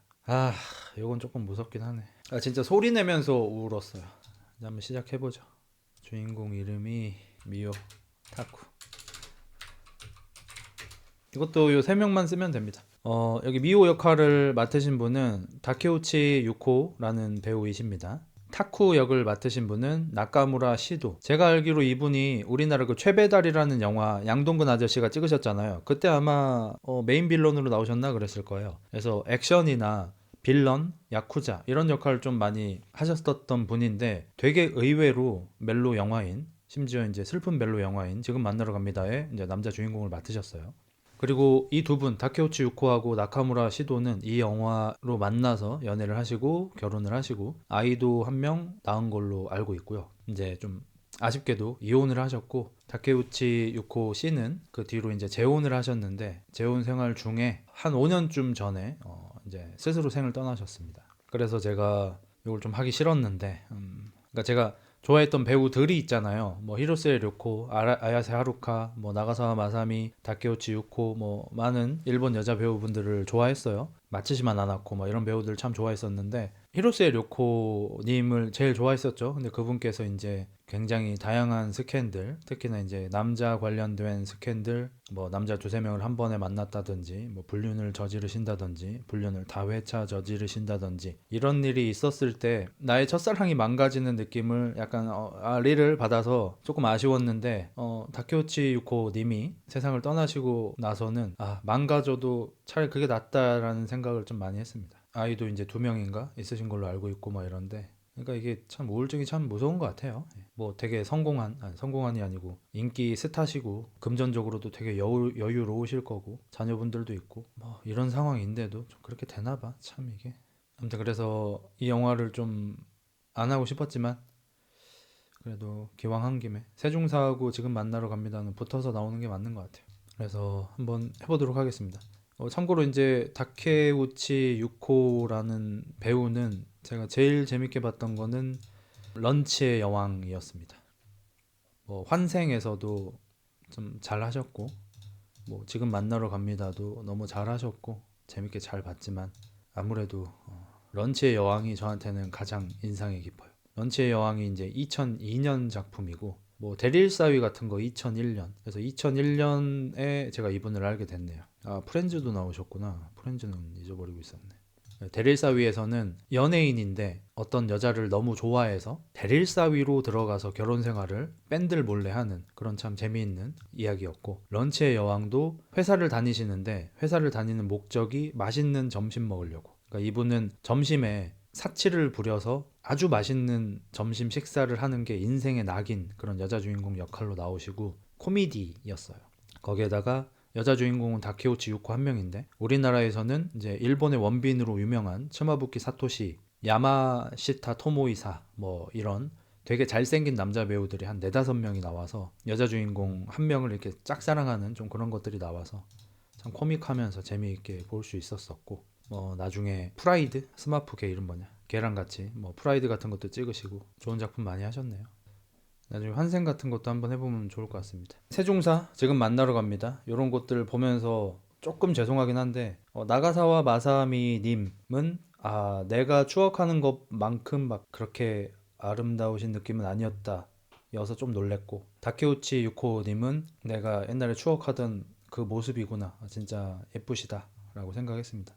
이건 조금 무섭긴 하네. 진짜 소리 내면서 울었어요. 이제 한번 시작해보죠. 주인공 이름이 미요 타쿠. 이것도 요 3명만 쓰면 됩니다. 여기 미호 역할을 맡으신 분은 다케우치 유코라는 배우이십니다. 타쿠 역을 맡으신 분은 나카무라 시도. 제가 알기로 이분이 우리나라 그 최배달이라는 영화 양동근 아저씨가 찍으셨잖아요. 그때 아마 메인 빌런으로 나오셨나 그랬을 거예요. 그래서 액션이나 빌런, 야쿠자 이런 역할을 좀 많이 하셨던 분인데, 되게 의외로 멜로 영화인, 심지어 이제 슬픈 멜로 영화인 지금 만나러 갑니다에 이제 남자 주인공을 맡으셨어요. 그리고 이 두 분, 다케우치 유코하고 나카무라 시도는 이 영화로 만나서 연애를 하시고 결혼을 하시고 아이도 한 명 낳은 걸로 알고 있고요. 이제 좀 아쉽게도 이혼을 하셨고, 다케우치 유코 씨는 그 뒤로 이제 재혼을 하셨는데, 재혼 생활 중에 한 5년쯤 전에 이제 스스로 생을 떠나셨습니다. 그래서 제가 이걸 좀 하기 싫었는데, 그러니까 제가 좋아했던 배우들이 있잖아요. 뭐 히로세 료코, 아야세 하루카, 뭐 나가사와 마사미, 다케우치 유코, 뭐 많은 일본 여자 배우분들을 좋아했어요. 마치시마 나나코 뭐 이런 배우들 참 좋아했었는데, 히로세 료코 님을 제일 좋아했었죠. 근데 그분께서 이제 굉장히 다양한 스캔들, 특히나 이제 남자 관련된 스캔들, 뭐 남자 2~3명을 한 번에 만났다든지, 뭐 불륜을 저지르신다든지, 불륜을 다회차 저지르신다든지, 이런 일이 있었을 때 나의 첫사랑이 망가지는 느낌을 약간 리를 받아서 조금 아쉬웠는데, 다케우치 유코 님이 세상을 떠나시고 나서는 망가져도 차라리 그게 낫다라는 생각을 좀 많이 했습니다. 아이도 이제 2명인가 있으신 걸로 알고 있고 뭐 이런데, 그러니까 이게 참 우울증이 참 무서운 것 같아요. 뭐 되게 성공한이 아니고 인기 스타시고 금전적으로도 되게 여유로우실 거고 자녀분들도 있고 뭐 이런 상황인데도 좀 그렇게 되나 봐. 참 이게. 아무튼 그래서 이 영화를 좀 안 하고 싶었지만, 그래도 기왕 한 김에 세종사하고 지금 만나러 갑니다는 붙어서 나오는 게 맞는 것 같아요. 그래서 한번 해보도록 하겠습니다. 참고로 이제 다케우치 유코라는 배우는 제가 제일 재밌게 봤던 거는 런치의 여왕이었습니다. 뭐 환생에서도 좀 잘하셨고, 뭐 지금 만나러 갑니다도 너무 잘하셨고 재밌게 잘 봤지만, 아무래도 런치의 여왕이 저한테는 가장 인상이 깊어요. 런치의 여왕이 이제 2002년 작품이고, 뭐 대릴사위 같은 거 2001년. 그래서 2001년에 제가 이분을 알게 됐네요. 프렌즈도 나오셨구나. 프렌즈는 잊어버리고 있었네. 대릴사위에서는 연예인인데 어떤 여자를 너무 좋아해서 대릴사위로 들어가서 결혼 생활을 밴들 몰래 하는 그런 참 재미있는 이야기였고, 런치의 여왕도 회사를 다니시는데 회사를 다니는 목적이 맛있는 점심 먹으려고. 그러니까 이분은 점심에 사치를 부려서 아주 맛있는 점심 식사를 하는 게 인생의 낙인, 그런 여자 주인공 역할로 나오시고 코미디였어요. 거기에다가 여자 주인공은 다케우치 유코 한 명인데, 우리나라에서는 이제 일본의 원빈으로 유명한 츠마부키 사토시, 야마시타 토모이사 뭐 이런 되게 잘생긴 남자 배우들이 한 4~5명이 나와서 여자 주인공 한 명을 이렇게 짝사랑하는 좀 그런 것들이 나와서 참 코믹하면서 재미있게 볼 수 있었었고, 뭐 나중에 프라이드, 스마프 걔 이름 뭐냐, 걔랑 같이 뭐 프라이드 같은 것도 찍으시고 좋은 작품 많이 하셨네요. 나중에 환생 같은 것도 한번 해보면 좋을 것 같습니다. 세종사 지금 만나러 갑니다. 이런 곳들 보면서 조금 죄송하긴 한데 나가사와 마사미 님은 내가 추억하는 것만큼 막 그렇게 아름다우신 느낌은 아니었다 여서 좀 놀랬고, 다케우치 유코 님은 내가 옛날에 추억하던 그 모습이구나, 진짜 예쁘시다 라고 생각했습니다.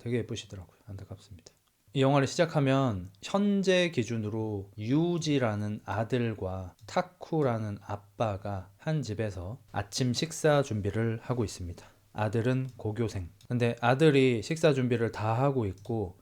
되게 예쁘시더라고요. 안타깝습니다. 이 영화를 시작하면 현재 기준으로 유지라는 아들과 타쿠라는 아빠가 한 집에서 아침 식사 준비를 하고 있습니다. 아들은 고교생. 근데 아들이 식사 준비를 다 하고 있고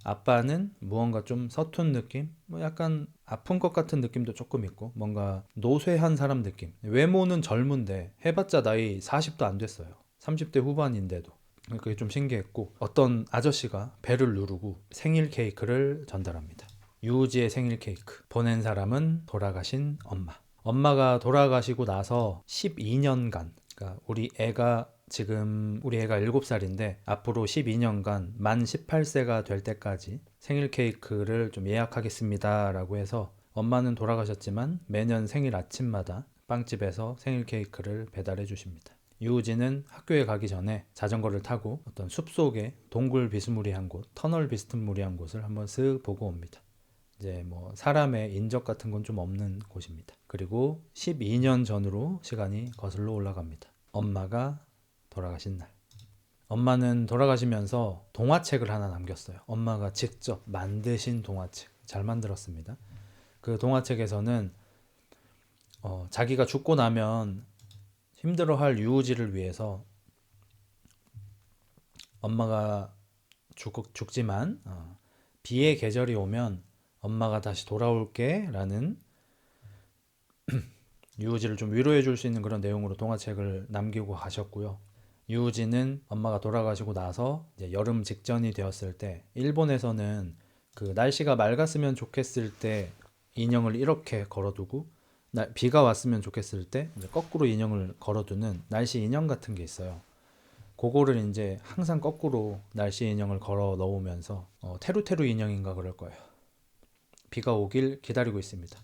아빠는 무언가 좀 서툰 느낌? 뭐 약간 아픈 것 같은 느낌도 조금 있고 뭔가 노쇠한 사람 느낌. 외모는 젊은데 해봤자 나이 40도 안 됐어요. 30대 후반인데도. 그게 좀 신기했고, 어떤 아저씨가 벨을 누르고 생일 케이크를 전달합니다. 유우지의 생일 케이크. 보낸 사람은 돌아가신 엄마. 엄마가 돌아가시고 나서 12년간, 그러니까 우리 애가 7살인데 앞으로 12년간 만 18세가 될 때까지 생일 케이크를 좀 예약하겠습니다 라고 해서, 엄마는 돌아가셨지만 매년 생일 아침마다 빵집에서 생일 케이크를 배달해 주십니다. 유우지는 학교에 가기 전에 자전거를 타고 어떤 숲속에 동굴 비스무리한 곳, 터널 비스무리한 곳을 한번 쓱 보고 옵니다. 이제 뭐 사람의 인적 같은 건 좀 없는 곳입니다. 그리고 12년 전으로 시간이 거슬러 올라갑니다. 엄마가 돌아가신 날. 엄마는 돌아가시면서 동화책을 하나 남겼어요. 엄마가 직접 만드신 동화책. 잘 만들었습니다. 그 동화책에서는 자기가 죽고 나면 힘들어할 유우지를 위해서 엄마가 죽지만 비의 계절이 오면 엄마가 다시 돌아올게 라는 유우지를 좀 위로해 줄 수 있는 그런 내용으로 동화책을 남기고 가셨고요. 유우지는 엄마가 돌아가시고 나서 이제 여름 직전이 되었을 때, 일본에서는 그 날씨가 맑았으면 좋겠을 때 인형을 이렇게 걸어두고 비가 왔으면 좋겠을 때 이제 거꾸로 인형을 걸어두는 날씨 인형 같은 게 있어요. 그거를 이제 항상 거꾸로 날씨 인형을 걸어 넣으면서 테루테루 인형인가 그럴 거예요. 비가 오길 기다리고 있습니다.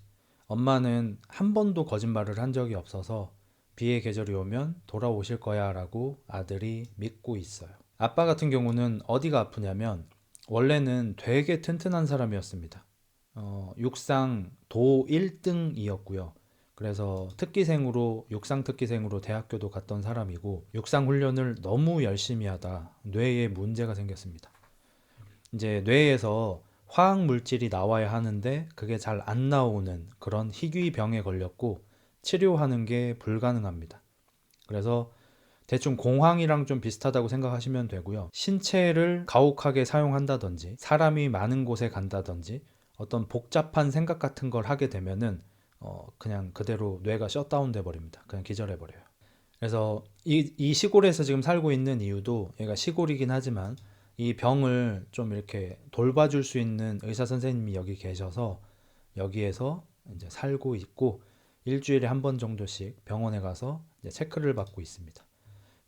엄마는 한 번도 거짓말을 한 적이 없어서 비의 계절이 오면 돌아오실 거야 라고 아들이 믿고 있어요. 아빠 같은 경우는 어디가 아프냐면 원래는 되게 튼튼한 사람이었습니다. 육상 도 1등이었고요. 그래서 육상 특기생으로 대학교도 갔던 사람이고, 육상 훈련을 너무 열심히 하다 뇌에 문제가 생겼습니다. 이제 뇌에서 화학 물질이 나와야 하는데 그게 잘 안 나오는 그런 희귀병에 걸렸고 치료하는 게 불가능합니다. 그래서 대충 공황이랑 좀 비슷하다고 생각하시면 되고요. 신체를 가혹하게 사용한다든지 사람이 많은 곳에 간다든지 어떤 복잡한 생각 같은 걸 하게 되면은 그냥 그대로 뇌가 셧다운 돼 버립니다. 그냥 기절해 버려요. 그래서 이 시골에서 지금 살고 있는 이유도, 얘가 시골이긴 하지만 이 병을 좀 이렇게 돌봐줄 수 있는 의사 선생님이 여기 계셔서 여기에서 이제 살고 있고, 일주일에 한 번 정도씩 병원에 가서 이제 체크를 받고 있습니다.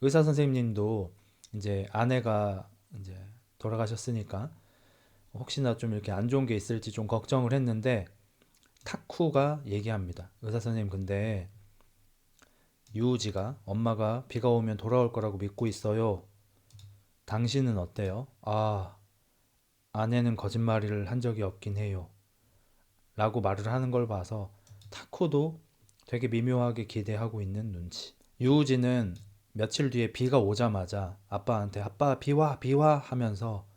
의사 선생님도 이제 아내가 이제 돌아가셨으니까 혹시나 좀 이렇게 안 좋은 게 있을지 좀 걱정을 했는데, 타쿠가 얘기합니다. 의사 선생님, 근데 유우지가 엄마가 비가 오면 돌아올 거라고 믿고 있어요. 당신은 어때요? 아내는 거짓말을 한 적이 없긴 해요 라고 말을 하는 걸 봐서 타쿠도 되게 미묘하게 기대하고 있는 눈치. 유우지는 며칠 뒤에 비가 오자마자 아빠한테 아빠 비와 하면서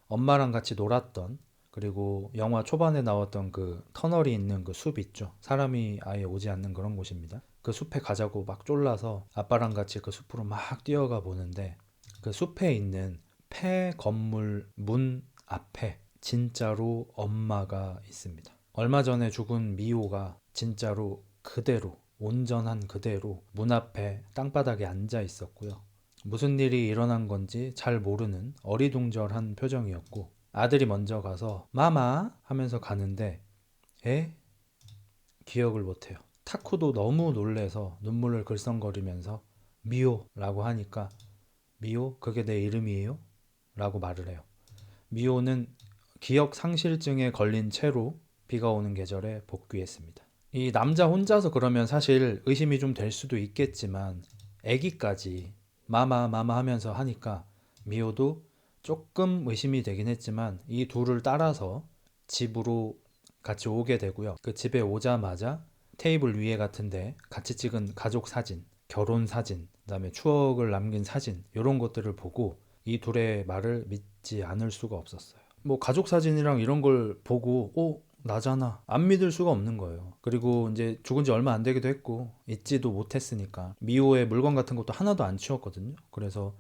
엄마랑 같이 놀았던, 그리고 영화 초반에 나왔던 그 터널이 있는 그 숲 있죠. 사람이 아예 오지 않는 그런 곳입니다. 그 숲에 가자고 막 쫄라서 아빠랑 같이 그 숲으로 막 뛰어가 보는데, 그 숲에 있는 폐 건물 문 앞에 진짜로 엄마가 있습니다. 얼마 전에 죽은 미호가 진짜로 그대로, 온전한 그대로 문 앞에 땅바닥에 앉아 있었고요. 무슨 일이 일어난 건지 잘 모르는 어리둥절한 표정이었고, 아들이 먼저 가서 마마 하면서 가는데 기억을 못해요. 타쿠도 너무 놀래서 눈물을 글썽거리면서 미호라고 하니까, 미호? 그게 내 이름이에요? 라고 말을 해요. 미호는 기억 상실증에 걸린 채로 비가 오는 계절에 복귀했습니다. 이 남자 혼자서 그러면 사실 의심이 좀 될 수도 있겠지만 애기까지 마마 하면서 하니까 미호도 조금 의심이 되긴 했지만 이 둘을 따라서 집으로 같이 오게 되고요. 그 집에 오자마자 테이블 위에 같은데 같이 찍은 가족 사진, 결혼 사진, 그다음에 추억을 남긴 사진 이런 것들을 보고 이 둘의 말을 믿지 않을 수가 없었어요. 뭐 가족 사진이랑 이런 걸 보고 나잖아. 안 믿을 수가 없는 거예요. 그리고 이제 죽은 지 얼마 안 되기도 했고 잊지도 못했으니까 미호의 물건 같은 것도 하나도 안 치웠거든요. 그래서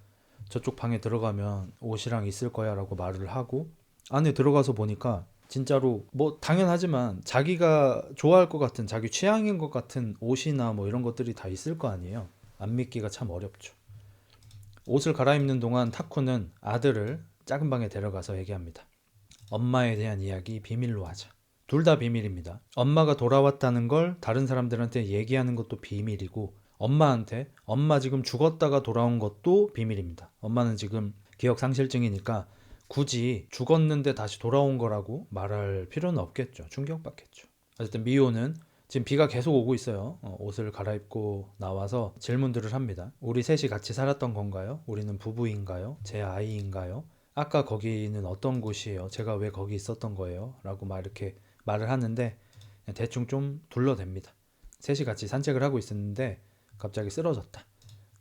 저쪽 방에 들어가면 옷이랑 있을 거야 라고 말을 하고 안에 들어가서 보니까 진짜로 뭐 당연하지만 자기가 좋아할 것 같은 자기 취향인 것 같은 옷이나 뭐 이런 것들이 다 있을 거 아니에요. 안 믿기가 참 어렵죠. 옷을 갈아입는 동안 타쿠는 아들을 작은 방에 데려가서 얘기합니다. 엄마에 대한 이야기 비밀로 하자. 둘 다 비밀입니다. 엄마가 돌아왔다는 걸 다른 사람들한테 얘기하는 것도 비밀이고 엄마한테 엄마 지금 죽었다가 돌아온 것도 비밀입니다. 엄마는 지금 기억상실증이니까 굳이 죽었는데 다시 돌아온 거라고 말할 필요는 없겠죠. 충격받겠죠. 어쨌든 미호는 지금 비가 계속 오고 있어요. 옷을 갈아입고 나와서 질문들을 합니다. 우리 셋이 같이 살았던 건가요? 우리는 부부인가요? 제 아이인가요? 아까 거기는 어떤 곳이에요? 제가 왜 거기 있었던 거예요? 라고 막 이렇게 말을 하는데 대충 좀 둘러댑니다. 셋이 같이 산책을 하고 있었는데 갑자기 쓰러졌다.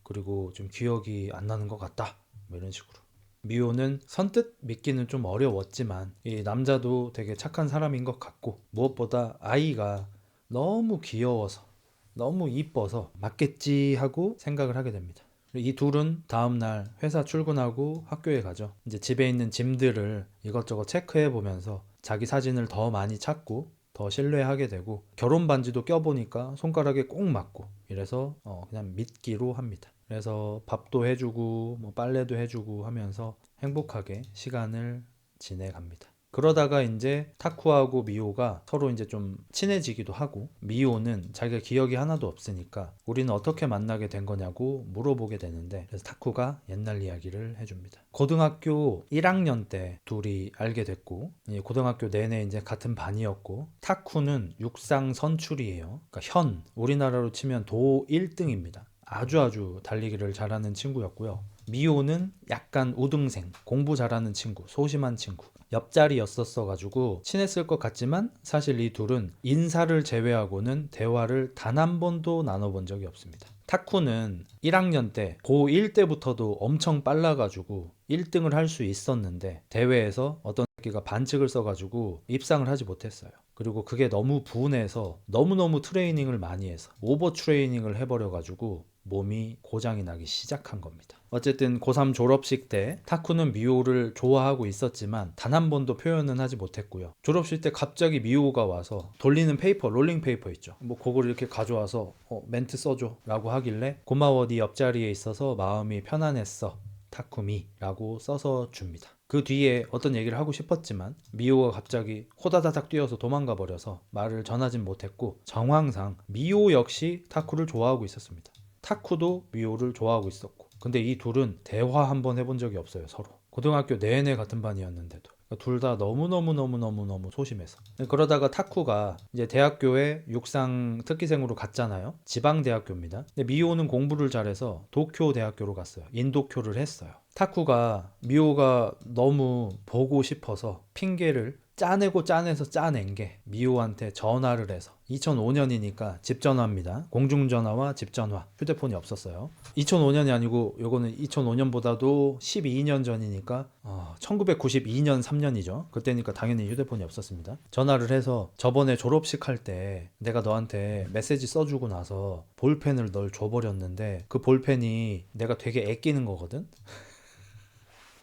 그리고 좀 기억이 안 나는 것 같다. 뭐 이런 식으로. 미호는 선뜻 믿기는 좀 어려웠지만 이 남자도 되게 착한 사람인 것 같고 무엇보다 아이가 너무 귀여워서 너무 이뻐서 맞겠지 하고 생각을 하게 됩니다. 이 둘은 다음날 회사 출근하고 학교에 가죠. 이제 집에 있는 짐들을 이것저것 체크해 보면서 자기 사진을 더 많이 찾고 더 신뢰하게 되고 결혼 반지도 껴보니까 손가락에 꼭 맞고 이래서 그냥 믿기로 합니다. 그래서 밥도 해주고 뭐 빨래도 해주고 하면서 행복하게 시간을 지내갑니다. 그러다가 이제 타쿠하고 미호가 서로 이제 좀 친해지기도 하고 미호는 자기가 기억이 하나도 없으니까 우리는 어떻게 만나게 된 거냐고 물어보게 되는데 그래서 타쿠가 옛날 이야기를 해줍니다. 고등학교 1학년 때 둘이 알게 됐고 고등학교 내내 이제 같은 반이었고 타쿠는 육상 선출이에요. 그러니까 우리나라로 치면 도 1등입니다. 아주 달리기를 잘하는 친구였고요. 미호는 약간 우등생, 공부 잘하는 친구, 소심한 친구. 옆자리였었어 가지고 친했을 것 같지만 사실 이 둘은 인사를 제외하고는 대화를 단 한 번도 나눠본 적이 없습니다. 타쿠는 1학년 때 고1 때부터도 엄청 빨라가지고 1등을 할 수 있었는데 대회에서 어떤 새끼가 반칙을 써가지고 입상을 하지 못했어요. 그리고 그게 너무 분해서 너무너무 트레이닝을 많이 해서 오버 트레이닝을 해버려가지고 몸이 고장이 나기 시작한 겁니다. 어쨌든 고3 졸업식 때 타쿠는 미호를 좋아하고 있었지만 단 한 번도 표현은 하지 못했고요. 졸업식 때 갑자기 미호가 와서 돌리는 페이퍼, 롤링 페이퍼 있죠. 뭐 그걸 이렇게 가져와서 멘트 써줘 라고 하길래 고마워 네 옆자리에 있어서 마음이 편안했어 타쿠미 라고 써서 줍니다. 그 뒤에 어떤 얘기를 하고 싶었지만 미호가 갑자기 호다다닥 뛰어서 도망가 버려서 말을 전하진 못했고 정황상 미호 역시 타쿠를 좋아하고 있었습니다. 타쿠도 미호를 좋아하고 있었고 근데 이 둘은 대화 한번 해본 적이 없어요. 서로 고등학교 내내 같은 반이었는데도 둘 다 너무너무 소심해서 그러다가 타쿠가 이제 대학교에 육상 특기생으로 갔잖아요. 지방대학교입니다. 근데 미호는 공부를 잘해서 도쿄 대학교로 갔어요. 인도쿄를 했어요. 타쿠가 미호가 너무 보고 싶어서 핑계를 짜내서 짜낸 게 미호한테 전화를 해서 2005년이니까 집전화입니다. 공중전화와 집전화 휴대폰이 없었어요. 2005년이 아니고 요거는 2005년보다도 12년 전이니까 1992년 3년이죠. 그때니까 당연히 휴대폰이 없었습니다. 전화를 해서 저번에 졸업식 할 때 내가 너한테 메시지 써주고 나서 볼펜을 널 줘버렸는데 그 볼펜이 내가 되게 애끼는 거거든.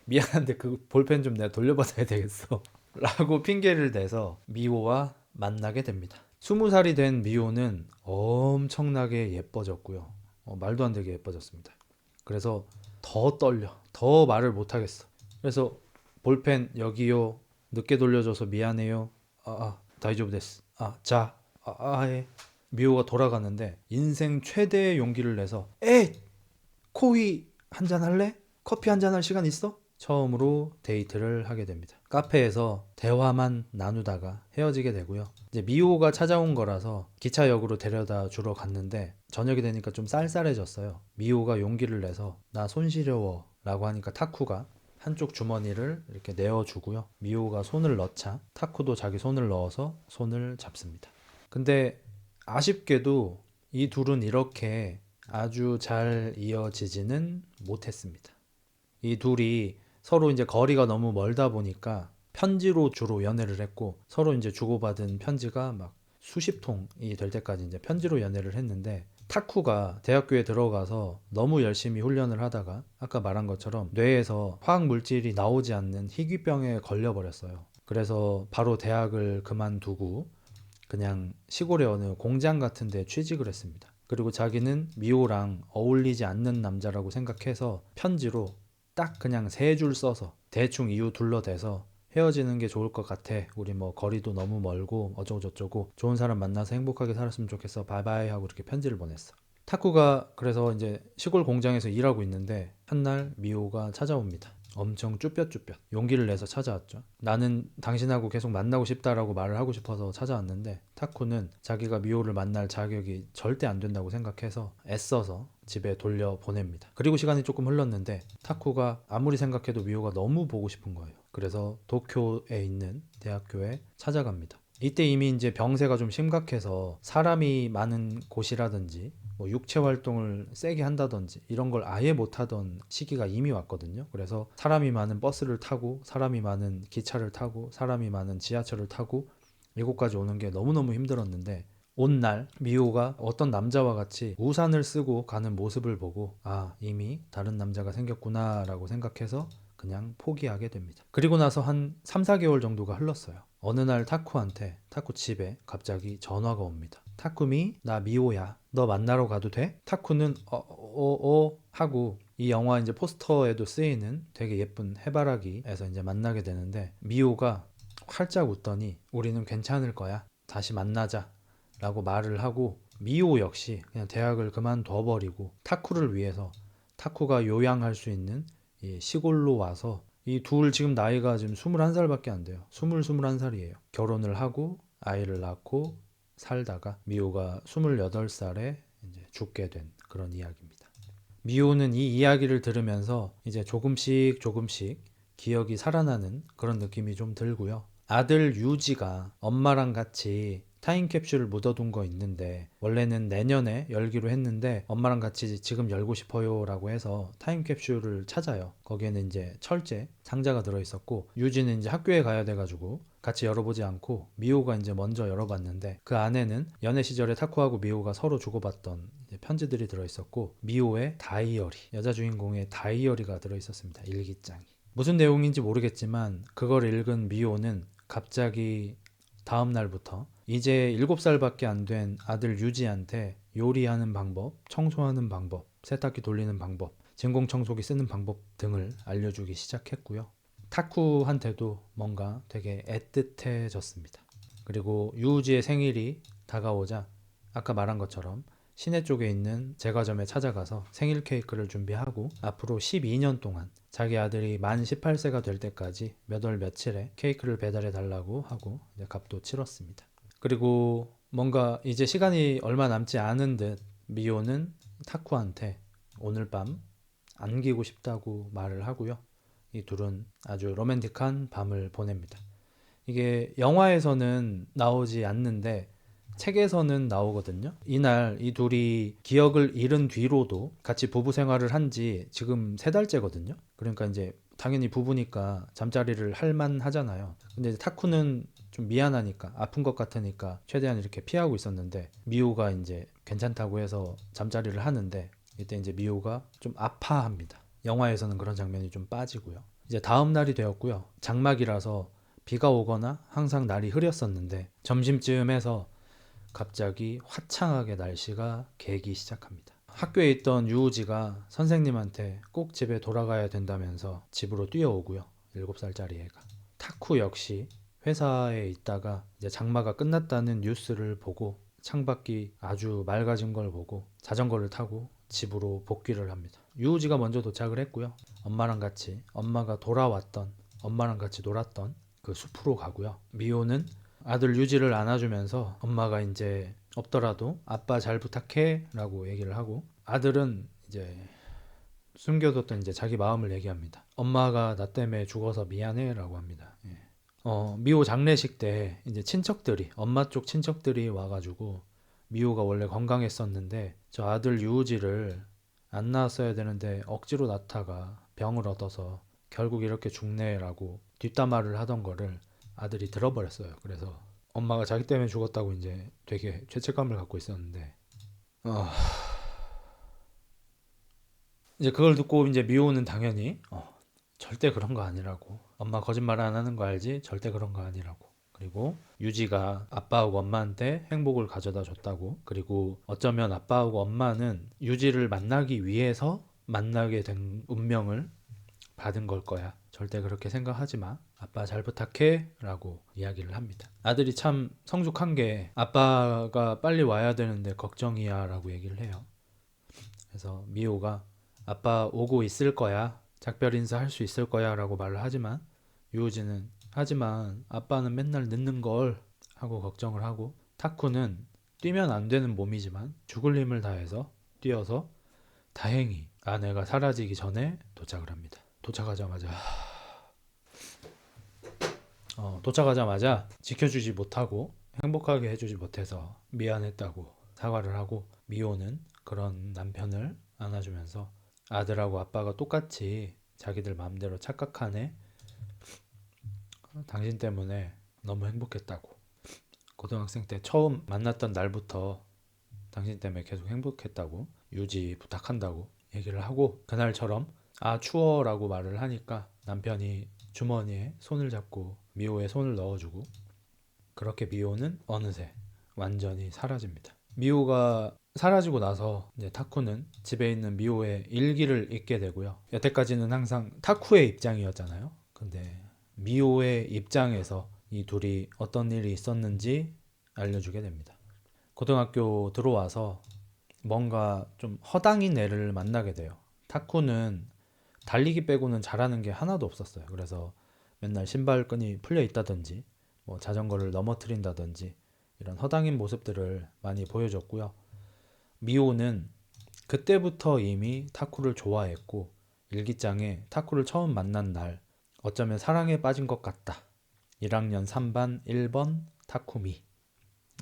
미안한데 그 볼펜 좀 내가 돌려받아야 되겠어 라고 핑계를 대서 미호와 만나게 됩니다. 20살이 된 미호는 엄청나게 예뻐졌고요. 말도 안 되게 예뻐졌습니다. 그래서 더 떨려. 더 말을 못하겠어. 그래서 볼펜 여기요. 늦게 돌려줘서 미안해요. 다이조부 데스. 예. 미호가 돌아가는데 인생 최대의 용기를 내서 코이 한잔 할래? 커피 한잔 할 시간 있어? 처음으로 데이트를 하게 됩니다. 카페에서 대화만 나누다가 헤어지게 되고요. 이제 미호가 찾아온 거라서 기차역으로 데려다 주러 갔는데 저녁이 되니까 좀 쌀쌀해졌어요. 미호가 용기를 내서 나 손 시려워 라고 하니까 타쿠가 한쪽 주머니를 이렇게 내어주고요. 미호가 손을 넣자 타쿠도 자기 손을 넣어서 손을 잡습니다. 근데 아쉽게도 이 둘은 이렇게 아주 잘 이어지지는 못했습니다. 이 둘이 서로 이제 거리가 너무 멀다 보니까 편지로 주로 연애를 했고 서로 이제 주고받은 편지가 막 수십 통이 될 때까지 이제 편지로 연애를 했는데 타쿠가 대학교에 들어가서 너무 열심히 훈련을 하다가 아까 말한 것처럼 뇌에서 화학 물질이 나오지 않는 희귀병에 걸려버렸어요. 그래서 바로 대학을 그만두고 그냥 시골의 어느 공장 같은 데 취직을 했습니다. 그리고 자기는 미호랑 어울리지 않는 남자라고 생각해서 편지로 딱 그냥 3줄 써서 대충 이유 둘러대서 헤어지는 게 좋을 것 같아. 우리 뭐 거리도 너무 멀고 어쩌고저쩌고 좋은 사람 만나서 행복하게 살았으면 좋겠어. 바이바이 하고 이렇게 편지를 보냈어. 타쿠가 그래서 이제 시골 공장에서 일하고 있는데 한날 미호가 찾아옵니다. 엄청 쭈뼛쭈뼛 용기를 내서 찾아왔죠. 나는 당신하고 계속 만나고 싶다라고 말을 하고 싶어서 찾아왔는데 타쿠는 자기가 미호를 만날 자격이 절대 안 된다고 생각해서 애써서 집에 돌려보냅니다. 그리고 시간이 조금 흘렀는데 타쿠가 아무리 생각해도 미호가 너무 보고 싶은 거예요. 그래서 도쿄에 있는 대학교에 찾아갑니다. 이때 이미 이제 병세가 좀 심각해서 사람이 많은 곳이라든지 뭐 육체 활동을 세게 한다든지 이런 걸 아예 못 하던 시기가 이미 왔거든요. 그래서 사람이 많은 버스를 타고 사람이 많은 기차를 타고 사람이 많은 지하철을 타고 이곳까지 오는 게 너무너무 힘들었는데 온 날 미호가 어떤 남자와 같이 우산을 쓰고 가는 모습을 보고 아, 이미 다른 남자가 생겼구나 라고 생각해서 그냥 포기하게 됩니다. 그리고 나서 한 3, 4개월 정도가 흘렀어요. 어느 날 타쿠한테 타쿠 집에 갑자기 전화가 옵니다. 타쿠미, 나 미호야. 너 만나러 가도 돼? 타쿠는 하고 이 영화 이제 포스터에도 쓰이는 되게 예쁜 해바라기에서 이제 만나게 되는데 미호가 활짝 웃더니 우리는 괜찮을 거야. 다시 만나자. 라고 말을 하고 미호 역시 그냥 대학을 그만둬버리고 타쿠를 위해서 타쿠가 요양할 수 있는 이 시골로 와서 이 둘 지금 나이가 지금 21살밖에 안 돼요. 21살이에요. 결혼을 하고 아이를 낳고 살다가 미호가 28살에 이제 죽게 된 그런 이야기입니다. 미호는 이 이야기를 들으면서 이제 조금씩 기억이 살아나는 그런 느낌이 좀 들고요. 아들 유지가 엄마랑 같이 타임캡슐을 묻어둔 거 있는데 원래는 내년에 열기로 했는데 엄마랑 같이 지금 열고 싶어요 라고 해서 타임캡슐을 찾아요. 거기에는 이제 철제 상자가 들어있었고 유지는 이제 학교에 가야 돼가지고 같이 열어보지 않고 미호가 이제 먼저 열어봤는데 그 안에는 연애 시절에 타쿠하고 미호가 서로 주고받던 편지들이 들어있었고 미호의 다이어리, 여자 주인공의 다이어리가 들어있었습니다. 일기장이. 무슨 내용인지 모르겠지만 그걸 읽은 미호는 갑자기 다음 날부터 이제 7살밖에 안 된 아들 유지한테 요리하는 방법, 청소하는 방법, 세탁기 돌리는 방법, 진공청소기 쓰는 방법 등을 알려주기 시작했고요. 타쿠한테도 뭔가 되게 애틋해졌습니다. 그리고 유우지의 생일이 다가오자 아까 말한 것처럼 시내 쪽에 있는 제과점에 찾아가서 생일 케이크를 준비하고 앞으로 12년 동안 자기 아들이 만 18세가 될 때까지 몇 월 며칠에 케이크를 배달해 달라고 하고 이제 값도 치렀습니다. 그리고 뭔가 이제 시간이 얼마 남지 않은 듯 미호는 타쿠한테 오늘 밤 안기고 싶다고 말을 하고요. 이 둘은 아주 로맨틱한 밤을 보냅니다. 이게 영화에서는 나오지 않는데 책에서는 나오거든요. 이날 이 둘이 기억을 잃은 뒤로도 같이 부부 생활을 한 지 지금 3달째거든요. 그러니까 이제 당연히 부부니까 잠자리를 할 만하잖아요. 근데 이제 타쿠는 좀 미안하니까 아픈 것 같으니까 최대한 이렇게 피하고 있었는데 미호가 이제 괜찮다고 해서 잠자리를 하는데 이때 이제 미호가 좀 아파합니다. 영화에서는 그런 장면이 좀 빠지고요. 이제 다음 날이 되었고요. 장막이라서 비가 오거나 항상 날이 흐렸었는데 점심쯤 해서 갑자기 화창하게 날씨가 개기 시작합니다. 학교에 있던 유우지가 선생님한테 꼭 집에 돌아가야 된다면서 집으로 뛰어오고요. 7살짜리 애가. 타쿠 역시 회사에 있다가 이제 장마가 끝났다는 뉴스를 보고 창밖이 아주 맑아진 걸 보고 자전거를 타고 집으로 복귀를 합니다. 유우지가 먼저 도착을 했고요. 엄마랑 같이 놀았던 그 숲으로 가고요. 미호는 아들 유지를 안아주면서 엄마가 이제 없더라도 아빠 잘 부탁해 라고 얘기를 하고, 아들은 이제 숨겨뒀던 이제 자기 마음을 얘기합니다. 엄마가 나 때문에 죽어서 미안해 라고 합니다. 예. 미호 장례식 때 이제 엄마 쪽 친척들이 와가지고, 미호가 원래 건강했었는데 저 아들 유우지를 안 낳았어야 되는데 억지로 낳다가 병을 얻어서 결국 이렇게 죽네라고 뒷담화를 하던 거를 아들이 들어버렸어요. 그래서 엄마가 자기 때문에 죽었다고 이제 되게 죄책감을 갖고 있었는데, 이제 그걸 듣고 이제 미호는 당연히 절대 그런 거 아니라고, 엄마 거짓말 안 하는 거 알지? 절대 그런 거 아니라고. 그리고 유지가 아빠하고 엄마한테 행복을 가져다 줬다고, 그리고 어쩌면 아빠하고 엄마는 유지를 만나기 위해서 만나게 된 운명을 받은 걸 거야. 절대 그렇게 생각하지 마. 아빠 잘 부탁해 라고 이야기를 합니다. 아들이 참 성숙한 게 아빠가 빨리 와야 되는데 걱정이야 라고 얘기를 해요. 그래서 미호가 아빠 오고 있을 거야, 작별 인사 할 수 있을 거야 라고 말을 하지만, 유우지는 하지만 아빠는 맨날 늦는 걸 하고 걱정을 하고, 타쿠는 뛰면 안 되는 몸이지만 죽을 힘을 다해서 뛰어서 다행히 아내가 사라지기 전에 도착을 합니다. 도착하자마자 지켜주지 못하고 행복하게 해주지 못해서 미안했다고 사과를 하고, 미호는 그런 남편을 안아주면서 아들하고 아빠가 똑같이 자기들 마음대로 착각하네, 당신 때문에 너무 행복했다고, 고등학생 때 처음 만났던 날부터 당신 때문에 계속 행복했다고, 유지 부탁한다고 얘기를 하고, 그날처럼 아 추워 라고 말을 하니까 남편이 주머니에 손을 잡고 미호의 손을 넣어주고, 그렇게 미호는 어느새 완전히 사라집니다. 미호가 사라지고 나서 이제 타쿠는 집에 있는 미호의 일기를 읽게 되고요. 여태까지는 항상 타쿠의 입장이었잖아요. 근데 미호의 입장에서 이 둘이 어떤 일이 있었는지 알려주게 됩니다. 고등학교 들어와서 뭔가 좀 허당인 애를 만나게 돼요. 타쿠는 달리기 빼고는 잘하는 게 하나도 없었어요. 그래서 맨날 신발끈이 풀려 있다든지 뭐 자전거를 넘어뜨린다든지 이런 허당인 모습들을 많이 보여줬고요. 미호는 그때부터 이미 타쿠를 좋아했고, 일기장에 타쿠를 처음 만난 날 어쩌면 사랑에 빠진 것 같다, 1학년 3반 1번 타쿠미,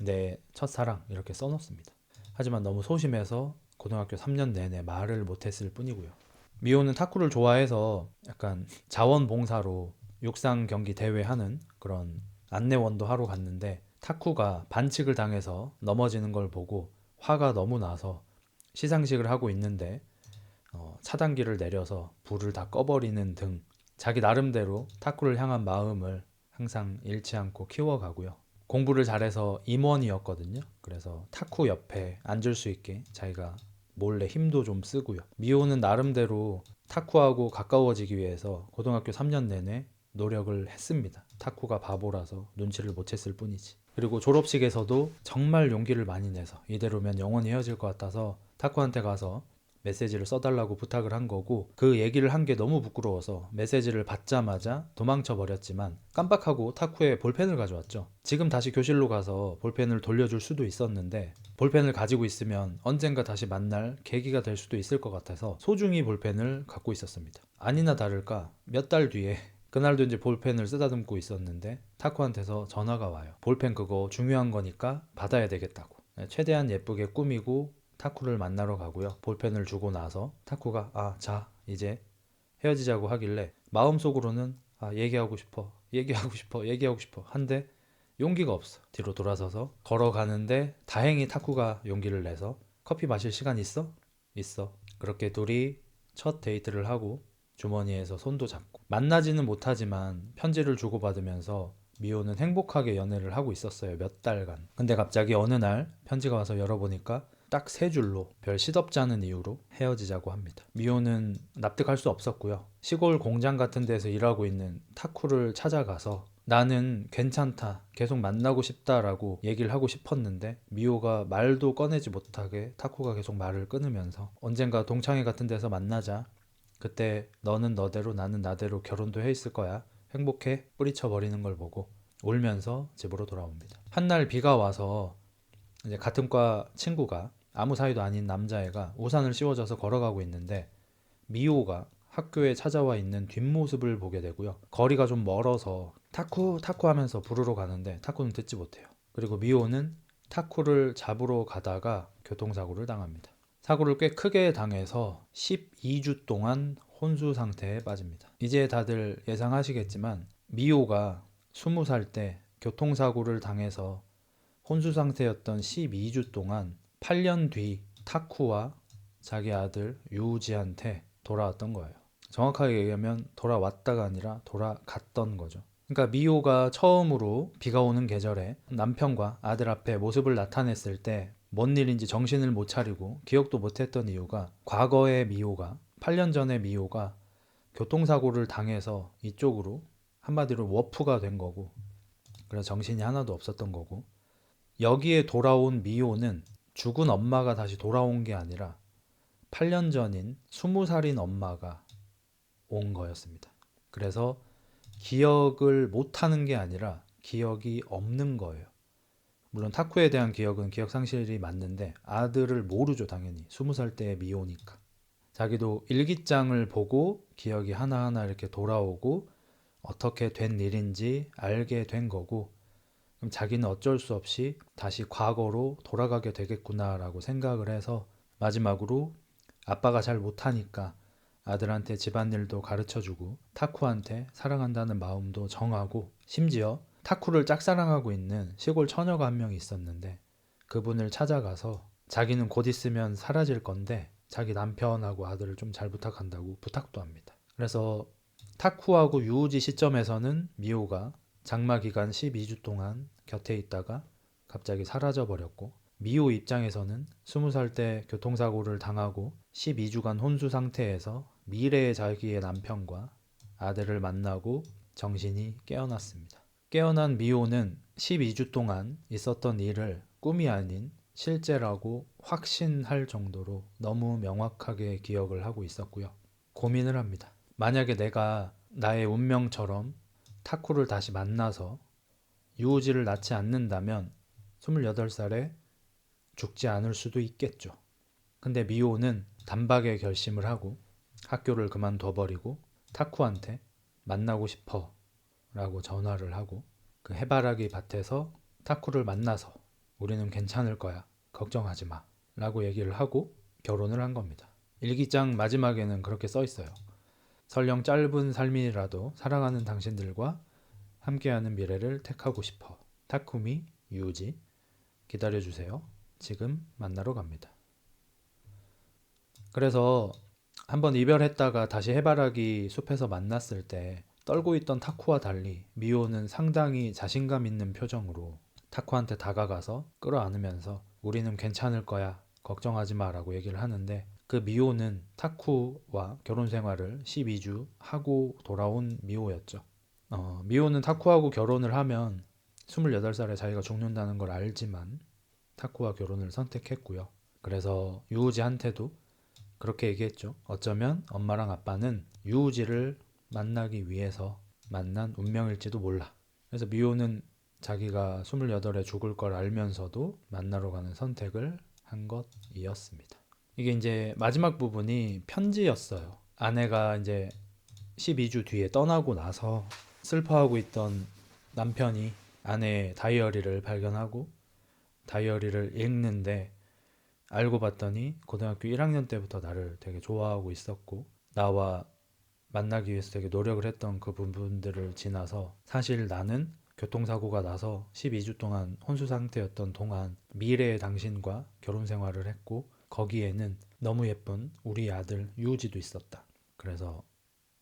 내 첫사랑 이렇게 써놓습니다. 하지만 너무 소심해서 고등학교 3년 내내 말을 못했을 뿐이고요. 미호는 타쿠를 좋아해서 약간 자원봉사로 육상 경기 대회 하는 그런 안내원도 하러 갔는데, 타쿠가 반칙을 당해서 넘어지는 걸 보고 화가 너무 나서 시상식을 하고 있는데 차단기를 내려서 불을 다 꺼버리는 등 자기 나름대로 타쿠를 향한 마음을 항상 잃지 않고 키워가고요. 공부를 잘해서 임원이었거든요. 그래서 타쿠 옆에 앉을 수 있게 자기가 몰래 힘도 좀 쓰고요. 미호는 나름대로 타쿠하고 가까워지기 위해서 고등학교 3년 내내 노력을 했습니다. 타쿠가 바보라서 눈치를 못 챘을 뿐이지. 그리고 졸업식에서도 정말 용기를 많이 내서 이대로면 영원히 헤어질 것 같아서 타쿠한테 가서 메시지를 써달라고 부탁을 한 거고, 그 얘기를 한 게 너무 부끄러워서 메시지를 받자마자 도망쳐 버렸지만 깜빡하고 타쿠에 볼펜을 가져왔죠. 지금 다시 교실로 가서 볼펜을 돌려줄 수도 있었는데, 볼펜을 가지고 있으면 언젠가 다시 만날 계기가 될 수도 있을 것 같아서 소중히 볼펜을 갖고 있었습니다. 아니나 다를까 몇 달 뒤에, 그날도 이제 볼펜을 쓰다듬고 있었는데 타쿠한테서 전화가 와요. 볼펜 그거 중요한 거니까 받아야 되겠다고. 최대한 예쁘게 꾸미고 타쿠를 만나러 가고요. 볼펜을 주고 나서 타쿠가 자 이제 헤어지자고 하길래 마음속으로는 얘기하고 싶어 한데 용기가 없어. 뒤로 돌아서서 걸어가는데 다행히 타쿠가 용기를 내서 커피 마실 시간 있어? 있어. 그렇게 둘이 첫 데이트를 하고 주머니에서 손도 잡고, 만나지는 못하지만 편지를 주고받으면서 미호는 행복하게 연애를 하고 있었어요. 몇 달간. 근데 갑자기 어느 날 편지가 와서 열어보니까 딱 3줄로 별 시덥지 않은 이유로 헤어지자고 합니다. 미호는 납득할 수 없었고요. 시골 공장 같은 데서 일하고 있는 타쿠를 찾아가서 나는 괜찮다, 계속 만나고 싶다라고 얘기를 하고 싶었는데 미호가 말도 꺼내지 못하게 타쿠가 계속 말을 끊으면서 언젠가 동창회 같은 데서 만나자. 그때 너는 너대로 나는 나대로 결혼도 해 있을 거야. 행복해. 뿌리쳐 버리는 걸 보고 울면서 집으로 돌아옵니다. 한날 비가 와서 이제 같은 과 친구가 아무 사이도 아닌 남자애가 우산을 씌워줘서 걸어가고 있는데 미호가 학교에 찾아와 있는 뒷모습을 보게 되고요. 거리가 좀 멀어서 타쿠 타쿠 하면서 부르러 가는데 타쿠는 듣지 못해요. 그리고 미호는 타쿠를 잡으러 가다가 교통사고를 당합니다. 사고를 꽤 크게 당해서 12주 동안 혼수 상태에 빠집니다. 이제 다들 예상하시겠지만 미호가 20살 때 교통사고를 당해서 혼수 상태였던 12주 동안 8년 뒤 타쿠와 자기 아들 유우지한테 돌아왔던 거예요. 정확하게 얘기하면 돌아왔다가 아니라 돌아갔던 거죠. 그러니까 미호가 처음으로 비가 오는 계절에 남편과 아들 앞에 모습을 나타냈을 때 뭔 일인지 정신을 못 차리고 기억도 못 했던 이유가 과거의 미호가 8년 전의 미호가 교통사고를 당해서 이쪽으로 한마디로 워프가 된 거고 그래서 정신이 하나도 없었던 거고 여기에 돌아온 미호는 죽은 엄마가 다시 돌아온 게 아니라 8년 전인 20살인 엄마가 온 거였습니다. 그래서 기억을 못하는 게 아니라 기억이 없는 거예요. 물론 타쿠에 대한 기억은 기억 상실이 맞는데 아들을 모르죠, 당연히. 20살 때의 미호니까. 자기도 일기장을 보고 기억이 하나하나 이렇게 돌아오고 어떻게 된 일인지 알게 된 거고 그럼 자기는 어쩔 수 없이 다시 과거로 돌아가게 되겠구나라고 생각을 해서 마지막으로 아빠가 잘 못하니까 아들한테 집안일도 가르쳐주고 타쿠한테 사랑한다는 마음도 정하고 심지어 타쿠를 짝사랑하고 있는 시골 처녀가 한 명 있었는데 그분을 찾아가서 자기는 곧 있으면 사라질 건데 자기 남편하고 아들을 좀 잘 부탁한다고 부탁도 합니다. 그래서 타쿠하고 유우지 시점에서는 미호가 장마 기간 12주 동안 곁에 있다가 갑자기 사라져 버렸고 미호 입장에서는 20살 때 교통사고를 당하고 12주간 혼수 상태에서 미래의 자기의 남편과 아들을 만나고 정신이 깨어났습니다. 깨어난 미호는 12주 동안 있었던 일을 꿈이 아닌 실제라고 확신할 정도로 너무 명확하게 기억을 하고 있었고요. 고민을 합니다. 만약에 내가 나의 운명처럼 타쿠를 다시 만나서 유우지를 낳지 않는다면 28살에 죽지 않을 수도 있겠죠. 근데 미호는 단박에 결심을 하고 학교를 그만둬버리고 타쿠한테 만나고 싶어 라고 전화를 하고 그 해바라기 밭에서 타쿠를 만나서 우리는 괜찮을 거야. 걱정하지 마. 라고 얘기를 하고 결혼을 한 겁니다. 일기장 마지막에는 그렇게 써 있어요. 설령 짧은 삶이라도 사랑하는 당신들과 함께하는 미래를 택하고 싶어. 타쿠미 유우지 기다려주세요. 지금 만나러 갑니다. 그래서 한번 이별했다가 다시 해바라기 숲에서 만났을 때 떨고 있던 타쿠와 달리 미호는 상당히 자신감 있는 표정으로 타쿠한테 다가가서 끌어안으면서 우리는 괜찮을 거야. 걱정하지 마라고 얘기를 하는데 그 미호는 타쿠와 결혼 생활을 12주 하고 돌아온 미호였죠. 미호는 타쿠하고 결혼을 하면 28살에 자기가 죽는다는 걸 알지만 타쿠와 결혼을 선택했고요. 그래서 유우지한테도 그렇게 얘기했죠. 어쩌면 엄마랑 아빠는 유우지를 만나기 위해서 만난 운명일지도 몰라. 그래서 미호는 자기가 28에 죽을 걸 알면서도 만나러 가는 선택을 한 것이었습니다. 이게 이제 마지막 부분이 편지였어요. 아내가 이제 12주 뒤에 떠나고 나서 슬퍼하고 있던 남편이 아내의 다이어리를 발견하고 다이어리를 읽는데 알고 봤더니 고등학교 1학년 때부터 나를 되게 좋아하고 있었고 나와 만나기 위해서 되게 노력을 했던 그 부분들을 지나서 사실 나는 교통사고가 나서 12주 동안 혼수 상태였던 동안 미래의 당신과 결혼 생활을 했고 거기에는 너무 예쁜 우리 아들 유우지도 있었다. 그래서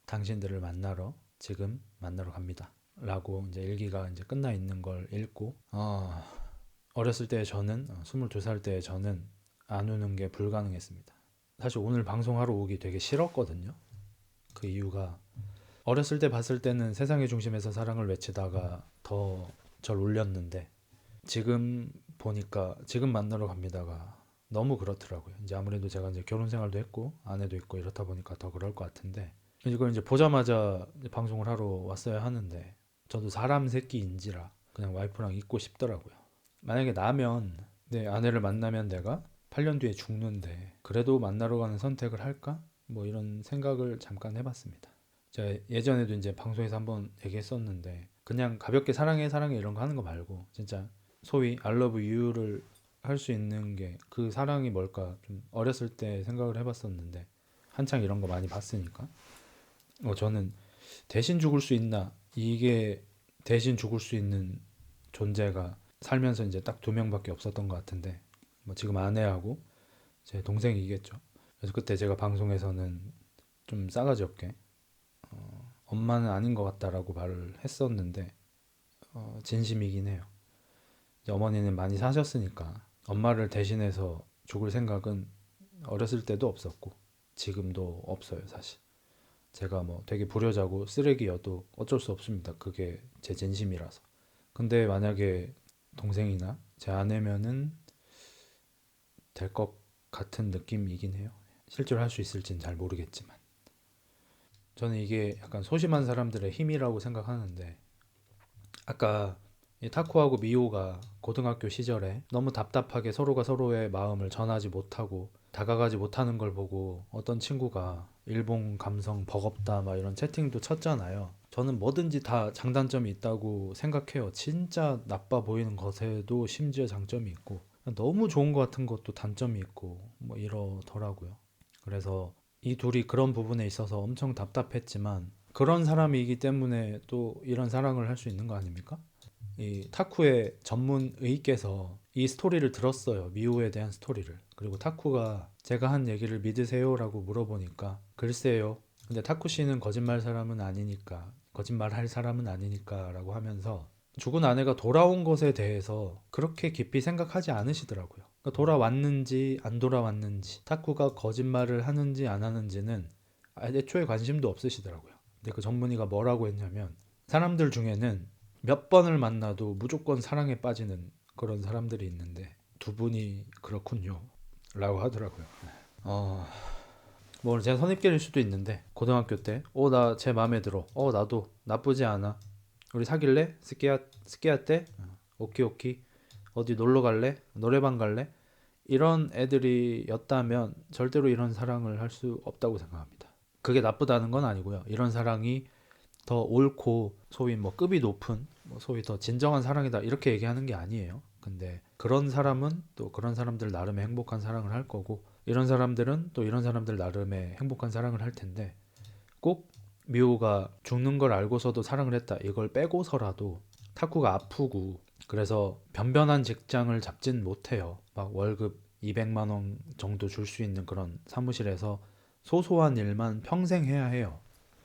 당신들을 만나러 지금 만나러 갑니다. 라고 이제 일기가 이제 끝나 있는 걸 읽고 어렸을 때 저는 22살 때 저는 안 우는 게 불가능했습니다. 사실 오늘 방송하러 오기 되게 싫었거든요. 그 이유가 어렸을 때 봤을 때는 세상의 중심에서 사랑을 외치다가 더 절 울렸는데 지금 보니까 지금 만나러 갑니다가 너무 그렇더라고요. 이제 아무래도 제가 이제 결혼 생활도 했고 아내도 있고 이렇다 보니까 더 그럴 것 같은데 이걸 이제 보자마자 이제 방송을 하러 왔어야 하는데 저도 사람 새끼인지라 그냥 와이프랑 있고 싶더라고요. 만약에 나면 내 아내를 만나면 내가 8년 뒤에 죽는데 그래도 만나러 가는 선택을 할까? 뭐 이런 생각을 잠깐 해봤습니다. 제가 예전에도 이제 방송에서 한번 얘기했었는데 그냥 가볍게 사랑해 사랑해 이런 거 하는 거 말고 진짜 소위 I love you를 할 수 있는 게 그 사랑이 뭘까 좀 어렸을 때 생각을 해봤었는데 한창 이런 거 많이 봤으니까 저는 대신 죽을 수 있나 이게 대신 죽을 수 있는 존재가 살면서 이제 딱 2명밖에 없었던 것 같은데 뭐 지금 아내하고 제 동생이겠죠. 그래서 그때 제가 방송에서는 좀 싸가지 없게 엄마는 아닌 것 같다라고 말을 했었는데 진심이긴 해요. 이제 어머니는 많이 사셨으니까 엄마를 대신해서 죽을 생각은 어렸을 때도 없었고 지금도 없어요 사실. 제가 뭐 되게 불효자고 쓰레기여도 어쩔 수 없습니다. 그게 제 진심이라서. 근데 만약에 동생이나 제 아내면은 될 것 같은 느낌이긴 해요. 실제로 할 수 있을진 잘 모르겠지만 저는 이게 약간 소심한 사람들의 힘이라고 생각하는데 아까 이 타쿠하고 미호가 고등학교 시절에 너무 답답하게 서로가 서로의 마음을 전하지 못하고 다가가지 못하는 걸 보고 어떤 친구가 일본 감성 버겁다 막 이런 채팅도 쳤잖아요. 저는 뭐든지 다 장단점이 있다고 생각해요. 진짜 나빠 보이는 것에도 심지어 장점이 있고 너무 좋은 것 같은 것도 단점이 있고 뭐 이러더라고요. 그래서 이 둘이 그런 부분에 있어서 엄청 답답했지만 그런 사람이기 때문에 또 이런 사랑을 할 수 있는 거 아닙니까? 이 타쿠의 전문의께서 이 스토리를 들었어요. 미호에 대한 스토리를. 그리고 타쿠가 제가 한 얘기를 믿으세요라고 물어보니까 글쎄요. 근데 타쿠 씨는 거짓말 사람은 아니니까 거짓말 할 사람은 아니니까라고 하면서 죽은 아내가 돌아온 것에 대해서 그렇게 깊이 생각하지 않으시더라고요. 그러니까 돌아왔는지 안 돌아왔는지 타쿠가 거짓말을 하는지 안 하는지는 애초에 관심도 없으시더라고요. 근데 그 전문의가 뭐라고 했냐면 사람들 중에는 몇 번을 만나도 무조건 사랑에 빠지는 그런 사람들이 있는데 두 분이 그렇군요 라고 하더라고요. 뭐 제가 선입견일 수도 있는데 고등학교 때 나 쟤 마음에 들어 나도 나쁘지 않아 우리 사귈래? 스키야 때? 오키 오키 어디 놀러 갈래? 노래방 갈래? 이런 애들이었다면 절대로 이런 사랑을 할 수 없다고 생각합니다. 그게 나쁘다는 건 아니고요. 이런 사랑이 더 옳고 소위 뭐 급이 높은 뭐 소위 더 진정한 사랑이다 이렇게 얘기하는 게 아니에요. 근데 그런 사람은 또 그런 사람들 나름의 행복한 사랑을 할 거고 이런 사람들은 또 이런 사람들 나름의 행복한 사랑을 할 텐데 꼭 미호가 죽는 걸 알고서도 사랑을 했다 이걸 빼고서라도 타쿠가 아프고 그래서 변변한 직장을 잡진 못해요. 막 월급 200만 원 정도 줄 수 있는 그런 사무실에서 소소한 일만 평생 해야 해요.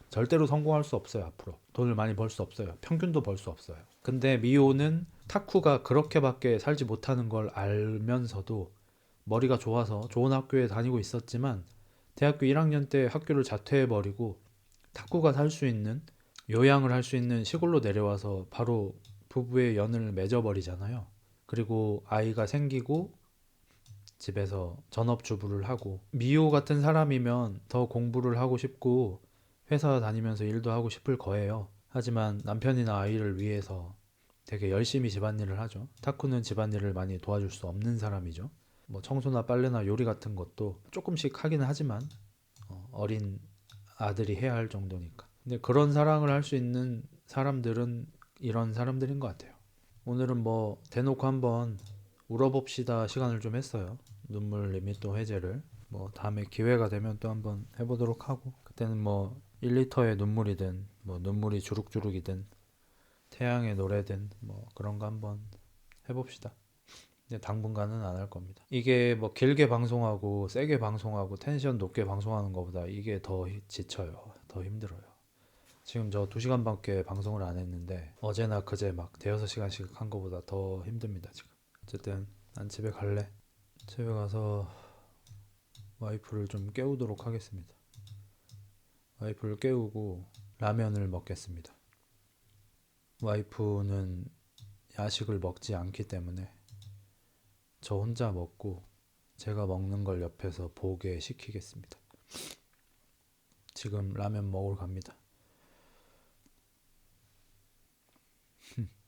절대로 성공할 수 없어요. 앞으로 돈을 많이 벌 수 없어요. 평균도 벌 수 없어요. 근데 미호는 타쿠가 그렇게밖에 살지 못하는 걸 알면서도 머리가 좋아서 좋은 학교에 다니고 있었지만 대학교 1학년 때 학교를 자퇴해버리고 타쿠가 살 수 있는 요양을 할 수 있는 시골로 내려와서 바로 부부의 연을 맺어버리잖아요. 그리고 아이가 생기고 집에서 전업주부를 하고 미호 같은 사람이면 더 공부를 하고 싶고 회사 다니면서 일도 하고 싶을 거예요. 하지만 남편이나 아이를 위해서 되게 열심히 집안일을 하죠. 타쿠는 집안일을 많이 도와줄 수 없는 사람이죠. 뭐 청소나 빨래나 요리 같은 것도 조금씩 하기는 하지만 어린 아들이 해야 할 정도니까. 근데 그런 사랑을 할 수 있는 사람들은 이런 사람들인 것 같아요. 오늘은 뭐 대놓고 한번 울어봅시다 시간을 좀 했어요. 눈물 리미터 해제를. 뭐 다음에 기회가 되면 또 한번 해보도록 하고 그때는 뭐 1리터의 눈물이든 뭐 눈물이 주룩주룩이든 태양의 노래든 뭐 그런 거 한번 해봅시다. 근데 당분간은 안 할 겁니다. 이게 뭐 길게 방송하고 세게 방송하고 텐션 높게 방송하는 것보다 이게 더 지쳐요. 더 힘들어요. 지금 저 2시간밖에 방송을 안 했는데 어제나 그제 막 대여섯 시간씩 한 것보다 더 힘듭니다 지금. 어쨌든 난 집에 갈래. 집에 가서 와이프를 좀 깨우도록 하겠습니다. 와이프를 깨우고 라면을 먹겠습니다. 와이프는 야식을 먹지 않기 때문에 저 혼자 먹고 제가 먹는 걸 옆에서 보게 시키겠습니다. 지금 라면 먹으러 갑니다.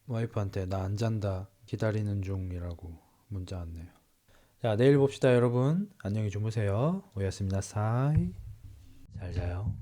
와이프한테 나 안 잔다 기다리는 중이라고 문자 왔네요. 자, 내일 봅시다 여러분. 안녕히 주무세요. 오야스미나사이. 잘 자요.